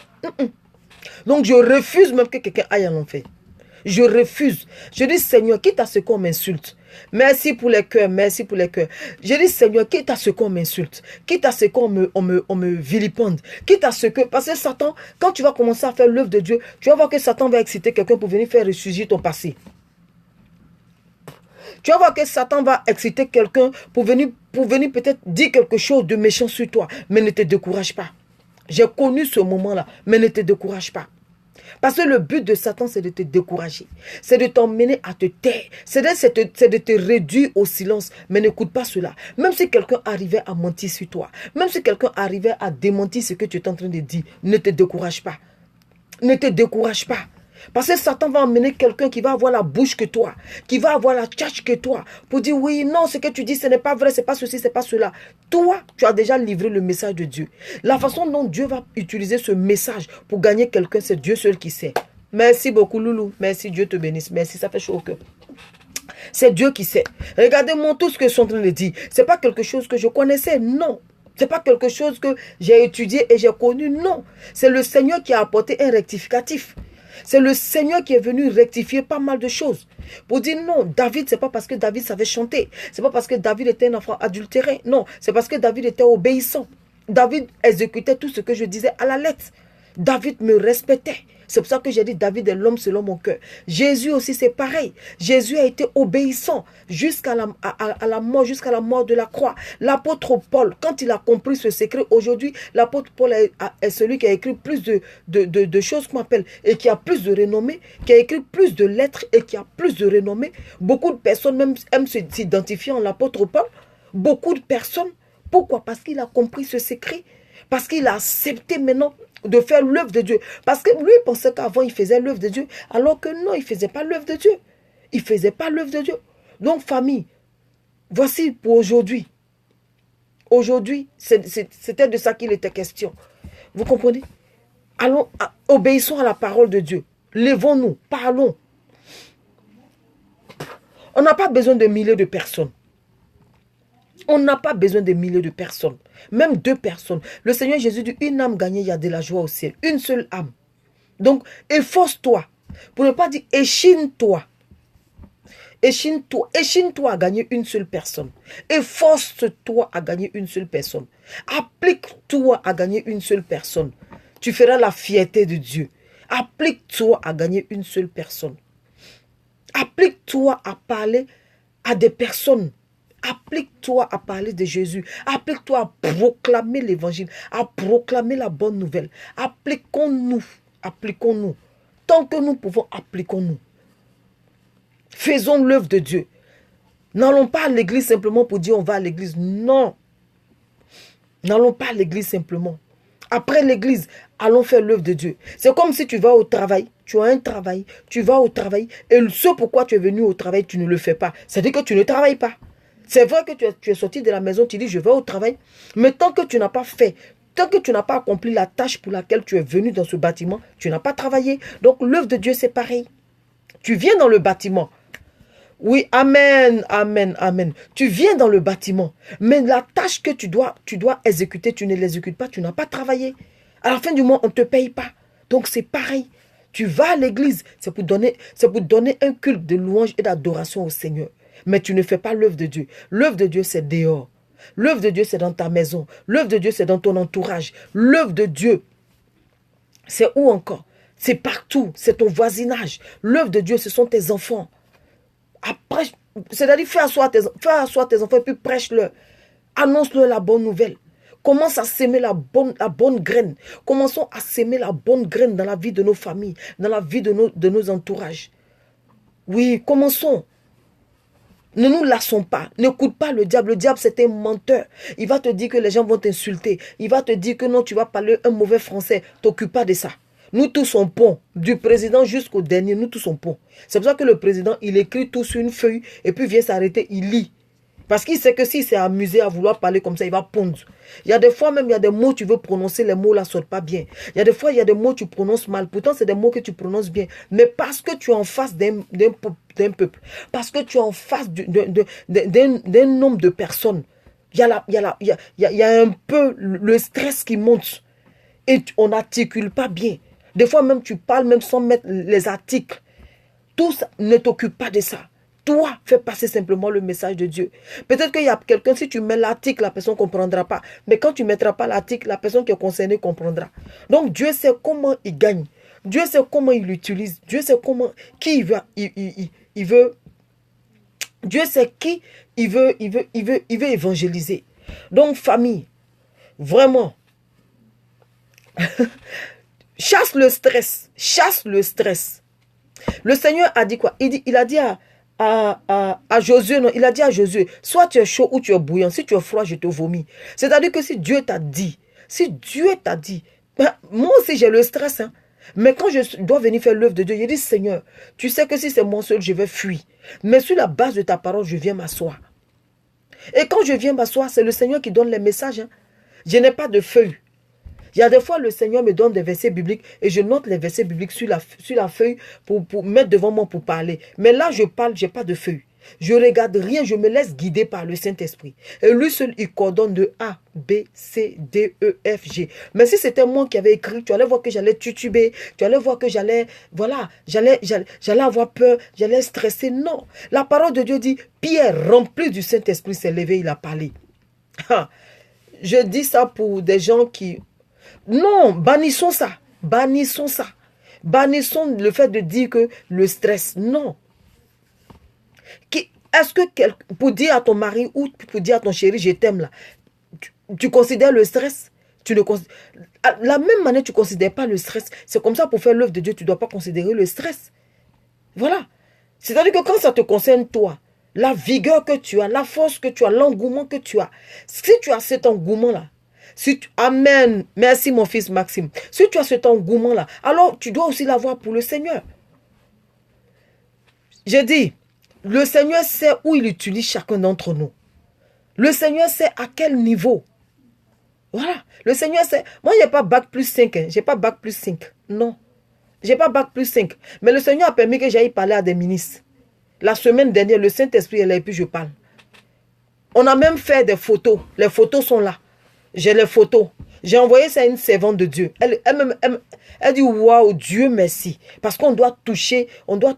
Donc, je refuse même que quelqu'un aille à l'enfer. Je refuse. Je dis, Seigneur, quitte à ce qu'on m'insulte. Merci pour les cœurs, merci pour les cœurs. Je dis, Seigneur, quitte à ce qu'on m'insulte, quitte à ce qu'on me vilipende, quitte à ce que... Parce que Satan, quand tu vas commencer à faire l'œuvre de Dieu, tu vas voir que Satan va exciter quelqu'un pour venir faire ressurgir ton passé. Tu vas voir que Satan va exciter quelqu'un pour venir peut-être dire quelque chose de méchant sur toi. Mais ne te décourage pas. J'ai connu ce moment-là, mais ne te décourage pas. Parce que le but de Satan, c'est de te décourager. C'est de t'emmener à te taire. C'est de te réduire au silence. Mais n'écoute pas cela. Même si quelqu'un arrivait à mentir sur toi, même si quelqu'un arrivait à démentir ce que tu es en train de dire, ne te décourage pas. Ne te décourage pas. Parce que Satan va emmener quelqu'un qui va avoir la bouche que toi, qui va avoir la tchatche que toi, pour dire oui, non, ce que tu dis, ce n'est pas vrai, c'est pas ceci, c'est pas cela. Toi, tu as déjà livré le message de Dieu. La façon dont Dieu va utiliser ce message pour gagner quelqu'un, c'est Dieu seul qui sait. Merci beaucoup, Loulou. Merci, Dieu te bénisse. Merci, ça fait chaud au cœur. C'est Dieu qui sait. Regardez-moi tout ce que je suis en train de dire. Ce n'est pas quelque chose que je connaissais, non. Ce n'est pas quelque chose que j'ai étudié et j'ai connu, non. C'est le Seigneur qui a apporté un rectificatif. C'est le Seigneur qui est venu rectifier pas mal de choses. Pour dire non, David, c'est pas parce que David savait chanter. C'est pas parce que David était un enfant adultéré. Non, c'est parce que David était obéissant. David exécutait tout ce que je disais à la lettre. David me respectait. C'est pour ça que j'ai dit David est l'homme selon mon cœur. Jésus aussi c'est pareil. Jésus a été obéissant jusqu'à la mort, jusqu'à la mort de la croix. L'apôtre Paul, quand il a compris ce secret, aujourd'hui, l'apôtre Paul est celui qui a écrit plus de choses qu'on appelle et qui a plus de renommée, qui a écrit plus de lettres et qui a plus de renommée. Beaucoup de personnes même aiment s'identifier en l'apôtre Paul. Beaucoup de personnes. Pourquoi? Parce qu'il a compris ce secret. Parce qu'il a accepté maintenant de faire l'œuvre de Dieu. Parce que lui pensait qu'avant il faisait l'œuvre de Dieu, alors que non, il ne faisait pas l'œuvre de Dieu. Il ne faisait pas l'œuvre de Dieu. Donc famille, voici pour aujourd'hui. Aujourd'hui, c'était de ça qu'il était question. Vous comprenez? Allons, obéissons à la parole de Dieu. Lèvons-nous, parlons. On n'a pas besoin de milliers de personnes. On n'a pas besoin de milliers de personnes. Même 2 personnes. Le Seigneur Jésus dit, une âme gagnée, il y a de la joie au ciel. Une seule âme. Donc, efforce-toi. Pour ne pas dire, échine-toi. Échine-toi. Échine-toi à gagner une seule personne. Efforce-toi à gagner une seule personne. Applique-toi à gagner une seule personne. Tu feras la fierté de Dieu. Applique-toi à gagner une seule personne. Applique-toi à parler à des personnes. Applique-toi à parler de Jésus. Applique-toi à proclamer l'évangile, à proclamer la bonne nouvelle. Appliquons-nous. Appliquons-nous. Tant que nous pouvons, appliquons-nous. Faisons l'œuvre de Dieu. N'allons pas à l'église simplement pour dire on va à l'église. Non. N'allons pas à l'église simplement. Après l'église, allons faire l'œuvre de Dieu. C'est comme si tu vas au travail. Tu as un travail. Tu vas au travail. Et ce pourquoi tu es venu au travail, tu ne le fais pas. C'est-à-dire que tu ne travailles pas. C'est vrai que tu es sorti de la maison, tu dis je vais au travail. Mais tant que tu n'as pas fait, tant que tu n'as pas accompli la tâche pour laquelle tu es venu dans ce bâtiment, tu n'as pas travaillé. Donc l'œuvre de Dieu c'est pareil. Tu viens dans le bâtiment. Oui, amen, amen, amen. Tu viens dans le bâtiment. Mais la tâche que tu dois exécuter, tu ne l'exécutes pas, tu n'as pas travaillé. À la fin du mois, on ne te paye pas. Donc c'est pareil. Tu vas à l'église, c'est pour donner un culte de louange et d'adoration au Seigneur. Mais tu ne fais pas l'œuvre de Dieu. L'œuvre de Dieu, c'est dehors. L'œuvre de Dieu, c'est dans ta maison. L'œuvre de Dieu, c'est dans ton entourage. L'œuvre de Dieu, c'est où encore? C'est partout. C'est ton voisinage. L'œuvre de Dieu, ce sont tes enfants. Après, c'est-à-dire, fais asseoir tes enfants et puis prêche-leur. Annonce-leur la bonne nouvelle. Commence à s'aimer la bonne graine. Commençons à s'aimer la bonne graine dans la vie de nos familles, dans la vie de nos entourages. Oui, commençons. Ne nous lassons pas. N'écoute pas le diable. Le diable, c'est un menteur. Il va te dire que les gens vont t'insulter. Il va te dire que non, tu vas parler un mauvais français. T'occupe pas de ça. Nous tous sommes ponts. Du président jusqu'au dernier, nous tous sommes ponts. C'est pour ça que le président, il écrit tout sur une feuille et puis vient s'arrêter, il lit. Parce qu'il sait que s'il s'est amusé à vouloir parler comme ça, il va pondre. Il y a des fois même, il y a des mots, tu veux prononcer, les mots là ne sortent pas bien. Il y a des fois, il y a des mots, tu prononces mal. Pourtant, c'est des mots que tu prononces bien. Mais parce que tu es en face d'un peuple, parce que tu es en face d'un nombre de personnes, il y a un peu le stress qui monte. Et on n'articule pas bien. Des fois même, tu parles même sans mettre les articles. Tout ça, ne t'occupe pas de ça. Toi, fais passer simplement le message de Dieu. Peut-être qu'il y a quelqu'un, si tu mets l'article, la personne ne comprendra pas. Mais quand tu ne mettras pas l'article, la personne qui est concernée comprendra. Donc Dieu sait comment il gagne. Dieu sait comment il l'utilise. Dieu sait comment, qui il veut. Dieu sait qui il veut évangéliser. Donc famille, vraiment, chasse le stress. Chasse le stress. Le Seigneur a dit quoi? Il a dit à Josué, non, il a dit à Josué, soit tu es chaud ou tu es bouillant, si tu es froid, je te vomis. C'est-à-dire que si Dieu t'a dit, ben, moi aussi j'ai le stress, hein. Mais quand je dois venir faire l'œuvre de Dieu, j'ai dit, Seigneur, tu sais que si c'est moi seul, je vais fuir. Mais sur la base de ta parole, je viens m'asseoir. Et quand je viens m'asseoir, c'est le Seigneur qui donne les messages. Hein. Je n'ai pas de feuille. Il y a des fois, le Seigneur me donne des versets bibliques et je note les versets bibliques sur la feuille pour mettre devant moi pour parler. Mais là, je parle, je n'ai pas de feuille. Je ne regarde rien, je me laisse guider par le Saint-Esprit. Et lui seul, il coordonne de A, B, C, D, E, F, G. Mais si c'était moi qui avais écrit, tu allais voir que j'allais tituber, tu allais voir que j'allais avoir peur, j'allais stresser. Non. La parole de Dieu dit, Pierre, rempli du Saint-Esprit, s'est levé, il a parlé. Je dis ça pour des gens qui... Non, bannissons ça. Bannissons ça. Bannissons le fait de dire que le stress. Non. Est-ce que pour dire à ton mari ou pour dire à ton chéri, je t'aime là, tu considères le stress? Tu ne la même manière, tu ne considères pas le stress. C'est comme ça, pour faire l'œuvre de Dieu, tu ne dois pas considérer le stress. Voilà. C'est-à-dire que quand ça te concerne, toi, la vigueur que tu as, la force que tu as, l'engouement que tu as, si tu as cet engouement-là, Amen, merci mon fils Maxime, si tu as cet engouement-là, alors tu dois aussi l'avoir pour le Seigneur. J'ai dit, le Seigneur sait où il utilise chacun d'entre nous. Le Seigneur sait à quel niveau. Voilà. Le Seigneur sait. Moi, je n'ai pas bac plus 5. Hein. Je n'ai pas bac plus 5. Non. Je n'ai pas bac plus 5. Mais le Seigneur a permis que j'aille parler à des ministres. La semaine dernière, le Saint-Esprit est là et puis je parle. On a même fait des photos. Les photos sont là. J'ai les photos. J'ai envoyé ça à une servante de Dieu. Elle dit, waouh, Dieu merci. Parce qu'on doit toucher, on doit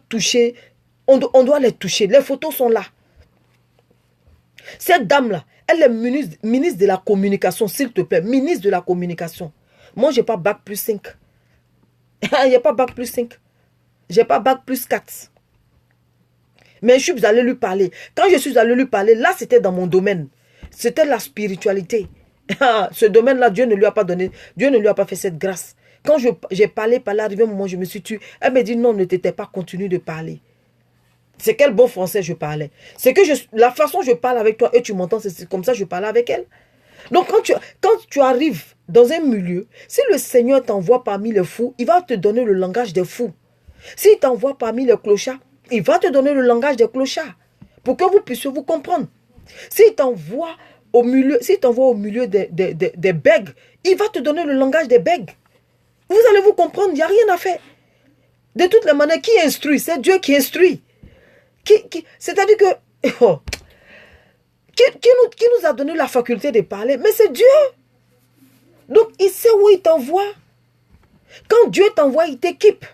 les toucher. Les photos sont là. Cette dame-là, elle est ministre de la communication, s'il te plaît. Ministre de la communication. Moi, je n'ai pas bac plus 5. Il n'y a pas bac plus 5. Je n'ai pas bac plus 4. Mais je suis allée lui parler. Quand je suis allée lui parler, là, c'était dans mon domaine. C'était la spiritualité. Ce domaine-là, Dieu ne lui a pas donné. Dieu ne lui a pas fait cette grâce. Quand j'ai parlé, arrivé un moment, je me suis tué. Elle me dit, non, ne t'étais pas, continue de parler. C'est quel bon français je parlais. C'est que la façon dont je parle avec toi et tu m'entends, c'est comme ça que je parlais avec elle. Donc quand tu arrives dans un milieu, si le Seigneur t'envoie parmi les fous, il va te donner le langage des fous. S'il t'envoie parmi les clochards, il va te donner le langage des clochards. Pour que vous puissiez vous comprendre. S'il t'envoie au milieu des bègues, il va te donner le langage des bègues. Vous allez vous comprendre, il n'y a rien à faire. De toutes les manières, qui instruit? C'est Dieu qui instruit. C'est-à-dire que qui nous a donné la faculté de parler? Mais c'est Dieu. Donc il sait où il t'envoie. Quand Dieu t'envoie, il t'équipe.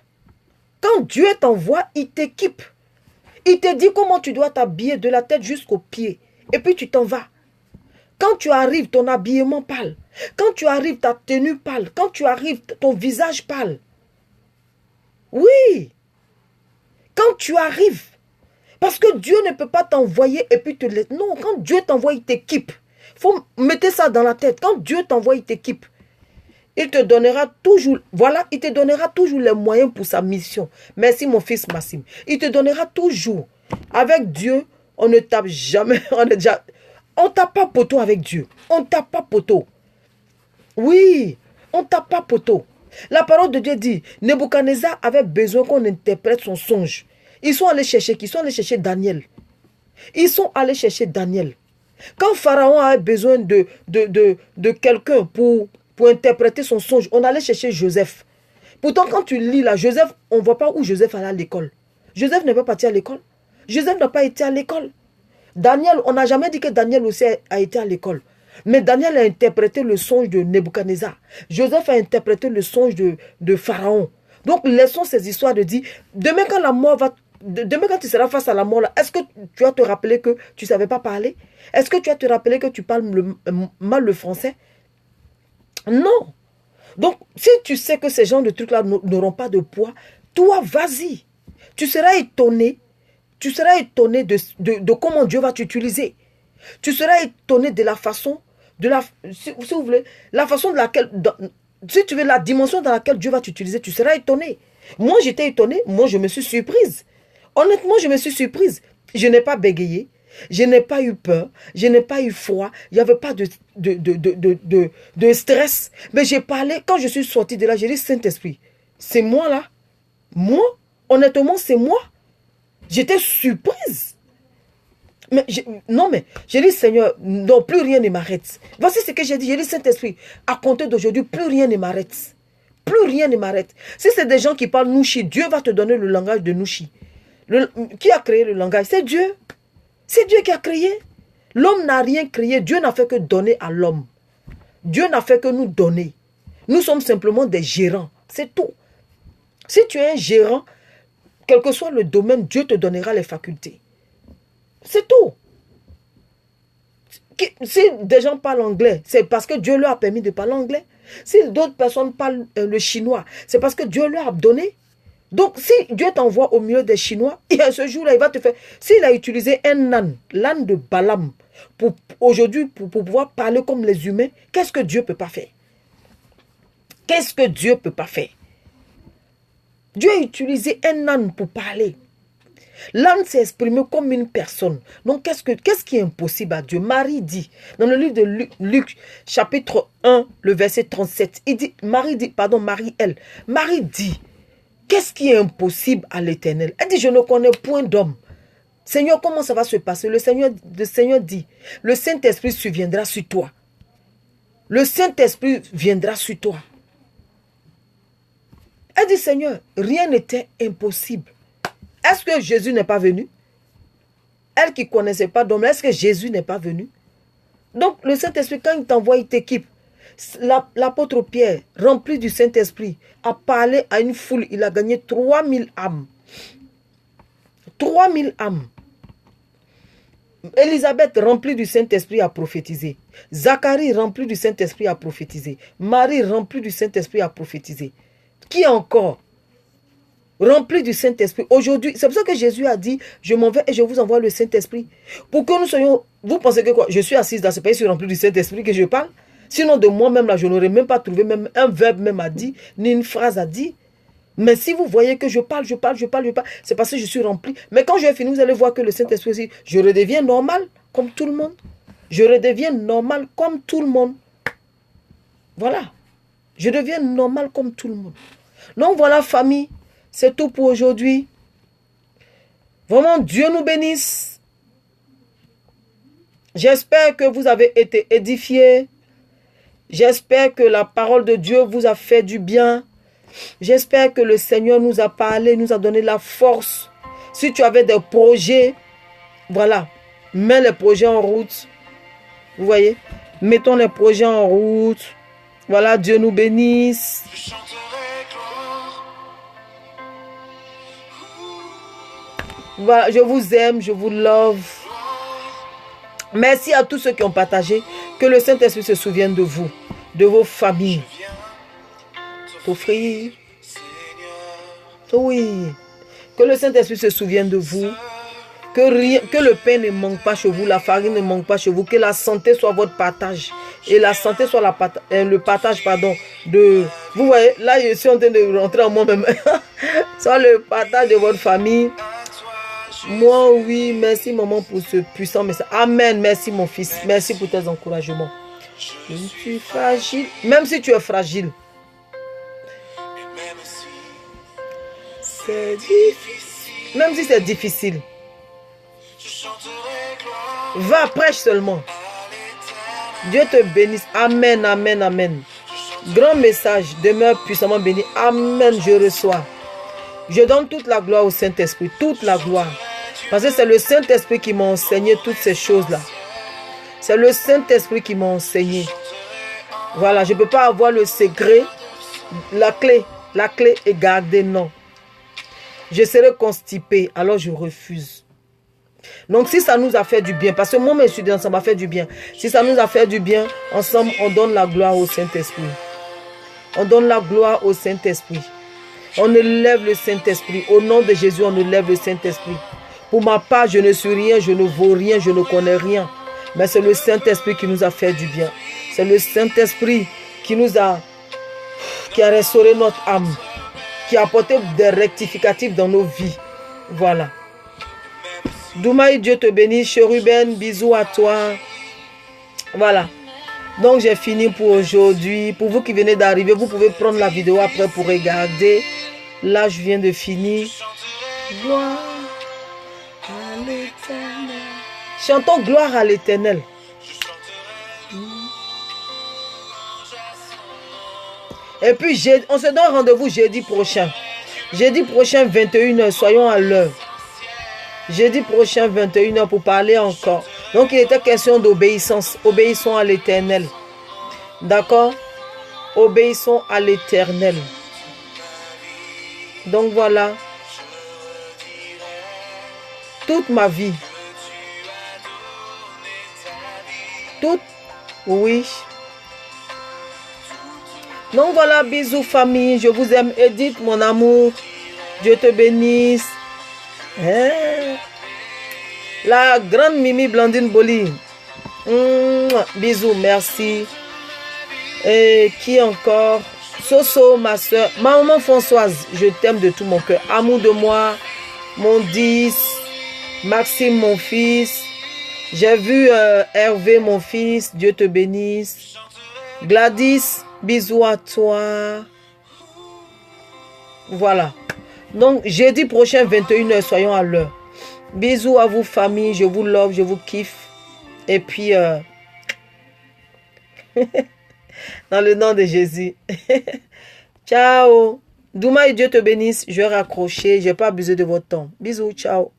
Quand Dieu t'envoie, il t'équipe. Il te dit comment tu dois t'habiller de la tête jusqu'aux pieds. Et puis tu t'en vas. Quand tu arrives, ton habillement parle. Quand tu arrives, ta tenue parle. Quand tu arrives, ton visage parle. Oui. Quand tu arrives. Parce que Dieu ne peut pas t'envoyer et puis te laisser. Non, quand Dieu t'envoie, il t'équipe. Il faut mettre ça dans la tête. Quand Dieu t'envoie, il t'équipe. Il te donnera toujours, voilà, il te donnera toujours les moyens pour sa mission. Merci mon fils Maxime. Il te donnera toujours. Avec Dieu, on ne tape jamais. On tape pas poteau avec Dieu. On tape pas poteau. Oui, on tape pas poteau. La parole de Dieu dit, Nebuchadnezzar avait besoin qu'on interprète son songe. Ils sont allés chercher Daniel. Ils sont allés chercher Daniel. Quand Pharaon avait besoin de quelqu'un pour interpréter son songe, on allait chercher Joseph. Pourtant, quand tu lis là, Joseph, on ne voit pas où Joseph allait à l'école. Joseph n'est pas parti à l'école. Joseph n'a pas été à l'école. Daniel, on n'a jamais dit que Daniel aussi a été à l'école. Mais Daniel a interprété le songe de Nebuchadnezzar. Joseph a interprété le songe de Pharaon. Donc, laissons ces histoires de dire, demain quand tu seras face à la mort, est-ce que tu vas te rappeler que tu ne savais pas parler? Est-ce que tu vas te rappeler que tu parles mal le français? Non. Donc, si tu sais que ces genres de trucs-là n'auront pas de poids, toi, vas-y. Tu seras étonné. Tu seras étonné de comment Dieu va t'utiliser. Tu seras étonné de la façon, si vous voulez, la façon de laquelle, si tu veux, la dimension dans laquelle Dieu va t'utiliser, tu seras étonné. Moi, j'étais étonné. Moi, je me suis surprise. Honnêtement, je me suis surprise. Je n'ai pas bégayé. Je n'ai pas eu peur. Je n'ai pas eu froid. Il n'y avait pas de stress. Mais j'ai parlé. Quand je suis sortie de là, j'ai dit, Saint-Esprit, c'est moi là. Moi, honnêtement, c'est moi. J'étais surprise. Mais j'ai dit, Seigneur, non, plus rien ne m'arrête. Voici ce que j'ai dit. J'ai dit, Saint-Esprit, à compter d'aujourd'hui, plus rien ne m'arrête. Plus rien ne m'arrête. Si c'est des gens qui parlent Nushi, Dieu va te donner le langage de Nushi. Qui a créé le langage? C'est Dieu. C'est Dieu qui a créé. L'homme n'a rien créé. Dieu n'a fait que donner à l'homme. Dieu n'a fait que nous donner. Nous sommes simplement des gérants. C'est tout. Si tu es un gérant, quel que soit le domaine, Dieu te donnera les facultés. C'est tout. Si des gens parlent anglais, c'est parce que Dieu leur a permis de parler anglais. Si d'autres personnes parlent le chinois, c'est parce que Dieu leur a donné. Donc, si Dieu t'envoie au milieu des Chinois, et à ce jour-là, il va te faire... S'il a utilisé un âne, l'âne de Balaam, aujourd'hui, pour pouvoir parler comme les humains, qu'est-ce que Dieu ne peut pas faire? Qu'est-ce que Dieu ne peut pas faire? Dieu a utilisé un âne pour parler. L'âne s'est exprimé comme une personne. Donc, qu'est-ce qui est impossible à Dieu? Marie dit, dans le livre de Luc, chapitre 1, le verset 37, Marie dit, qu'est-ce qui est impossible à l'Éternel? Elle dit, je ne connais point d'homme. Seigneur, comment ça va se passer? Le Seigneur dit, le Saint-Esprit surviendra sur toi. Le Saint-Esprit viendra sur toi. Elle dit, Seigneur, rien n'était impossible. Est-ce que Jésus n'est pas venu? Elle qui ne connaissait pas d'homme, est-ce que Jésus n'est pas venu? Donc, le Saint-Esprit, quand il t'envoie, il t'équipe. L'apôtre Pierre, rempli du Saint-Esprit, a parlé à une foule. Il a gagné 3000 âmes. 3000 âmes. Élisabeth, remplie du Saint-Esprit, a prophétisé. Zacharie, rempli du Saint-Esprit, a prophétisé. Marie, remplie du Saint-Esprit, a prophétisé. Qui encore? Rempli du Saint-Esprit. Aujourd'hui, c'est pour ça que Jésus a dit, je m'en vais et je vous envoie le Saint-Esprit. Pour que nous soyons... Vous pensez que quoi? Je suis assise dans ce pays, je suis rempli du Saint-Esprit que je parle? Sinon, de moi-même, là, je n'aurais même pas trouvé même un verbe même à dire, ni une phrase à dire. Mais si vous voyez que je parle, c'est parce que je suis rempli. Mais quand je vais finir, vous allez voir que le Saint-Esprit aussi, je redeviens normal, comme tout le monde. Je redeviens normal comme tout le monde. Voilà. Je deviens normal comme tout le monde. Donc voilà, famille. C'est tout pour aujourd'hui. Vraiment, Dieu nous bénisse. J'espère que vous avez été édifiés. J'espère que la parole de Dieu vous a fait du bien. J'espère que le Seigneur nous a parlé, nous a donné la force. Si tu avais des projets, voilà, mets les projets en route. Vous voyez? Mettons les projets en route. Voilà, Dieu nous bénisse. Je chanterai gloire. Voilà, je vous aime, je vous love. Merci à tous ceux qui ont partagé. Que le Saint-Esprit se souvienne de vous, de vos familles. T'offrir. Oui. Que le Saint-Esprit se souvienne de vous. Que le pain ne manque pas chez vous, la farine ne manque pas chez vous. Que la santé soit votre partage. Et la santé soit le partage, de... Vous voyez, là, je suis en train de rentrer en moi-même. Soit le partage de votre famille. Moi, oui, merci maman pour ce puissant message. Amen, merci mon fils. Merci pour tes encouragements. Je suis fragile. Même si tu es fragile. C'est difficile. Même si c'est difficile. Va, prêche seulement. Dieu te bénisse. Amen, amen, amen. Grand message. Demeure puissamment béni. Amen, je reçois. Je donne toute la gloire au Saint-Esprit. Toute la gloire. Parce que c'est le Saint-Esprit qui m'a enseigné toutes ces choses-là. C'est le Saint-Esprit qui m'a enseigné. Voilà, je ne peux pas avoir le secret, la clé est gardée, non. Je serai constipé, alors je refuse. Donc si ça nous a fait du bien, parce que moi, mes étudiants, ça m'a fait du bien. Si ça nous a fait du bien, ensemble, on donne la gloire au Saint-Esprit. On donne la gloire au Saint-Esprit. On élève le Saint-Esprit. Au nom de Jésus, on élève le Saint-Esprit. Pour ma part, je ne suis rien, je ne vaux rien, je ne connais rien. Mais c'est le Saint-Esprit qui nous a fait du bien. C'est le Saint-Esprit qui a restauré notre âme, qui a apporté des rectificatifs dans nos vies. Voilà. Doumaï, Dieu te bénisse. Chérubin, bisous à toi. Voilà. Donc, j'ai fini pour aujourd'hui. Pour vous qui venez d'arriver, vous pouvez prendre la vidéo après pour regarder. Là, je viens de finir. Gloire à l'Éternel. Chantons gloire à l'Éternel. Et puis, on se donne rendez-vous jeudi prochain. Jeudi prochain, 21h, soyons à l'heure. Jeudi prochain, 21h, pour parler encore. Donc, il était question d'obéissance. Obéissons à l'Éternel. D'accord? Obéissons à l'Éternel. Donc, voilà. Toute ma vie. Toute, oui. Donc voilà, bisous famille, je vous aime. Edith, mon amour, Dieu te bénisse. Hein? La grande Mimi Blandine Boli. Bisous, merci. Et qui encore? Soso, ma soeur. Maman Françoise, je t'aime de tout mon cœur. Amour de moi, mon 10. Maxime, mon fils. J'ai vu Hervé, mon fils. Dieu te bénisse. Gladys, bisous à toi. Voilà. Donc, jeudi prochain, 21h, soyons à l'heure. Bisous à vous, famille. Je vous love, je vous kiffe. Et puis, dans le nom de Jésus. Ciao. Douma et Dieu te bénisse. Je vais raccrocher. Je n'ai pas abusé de votre temps. Bisous, ciao.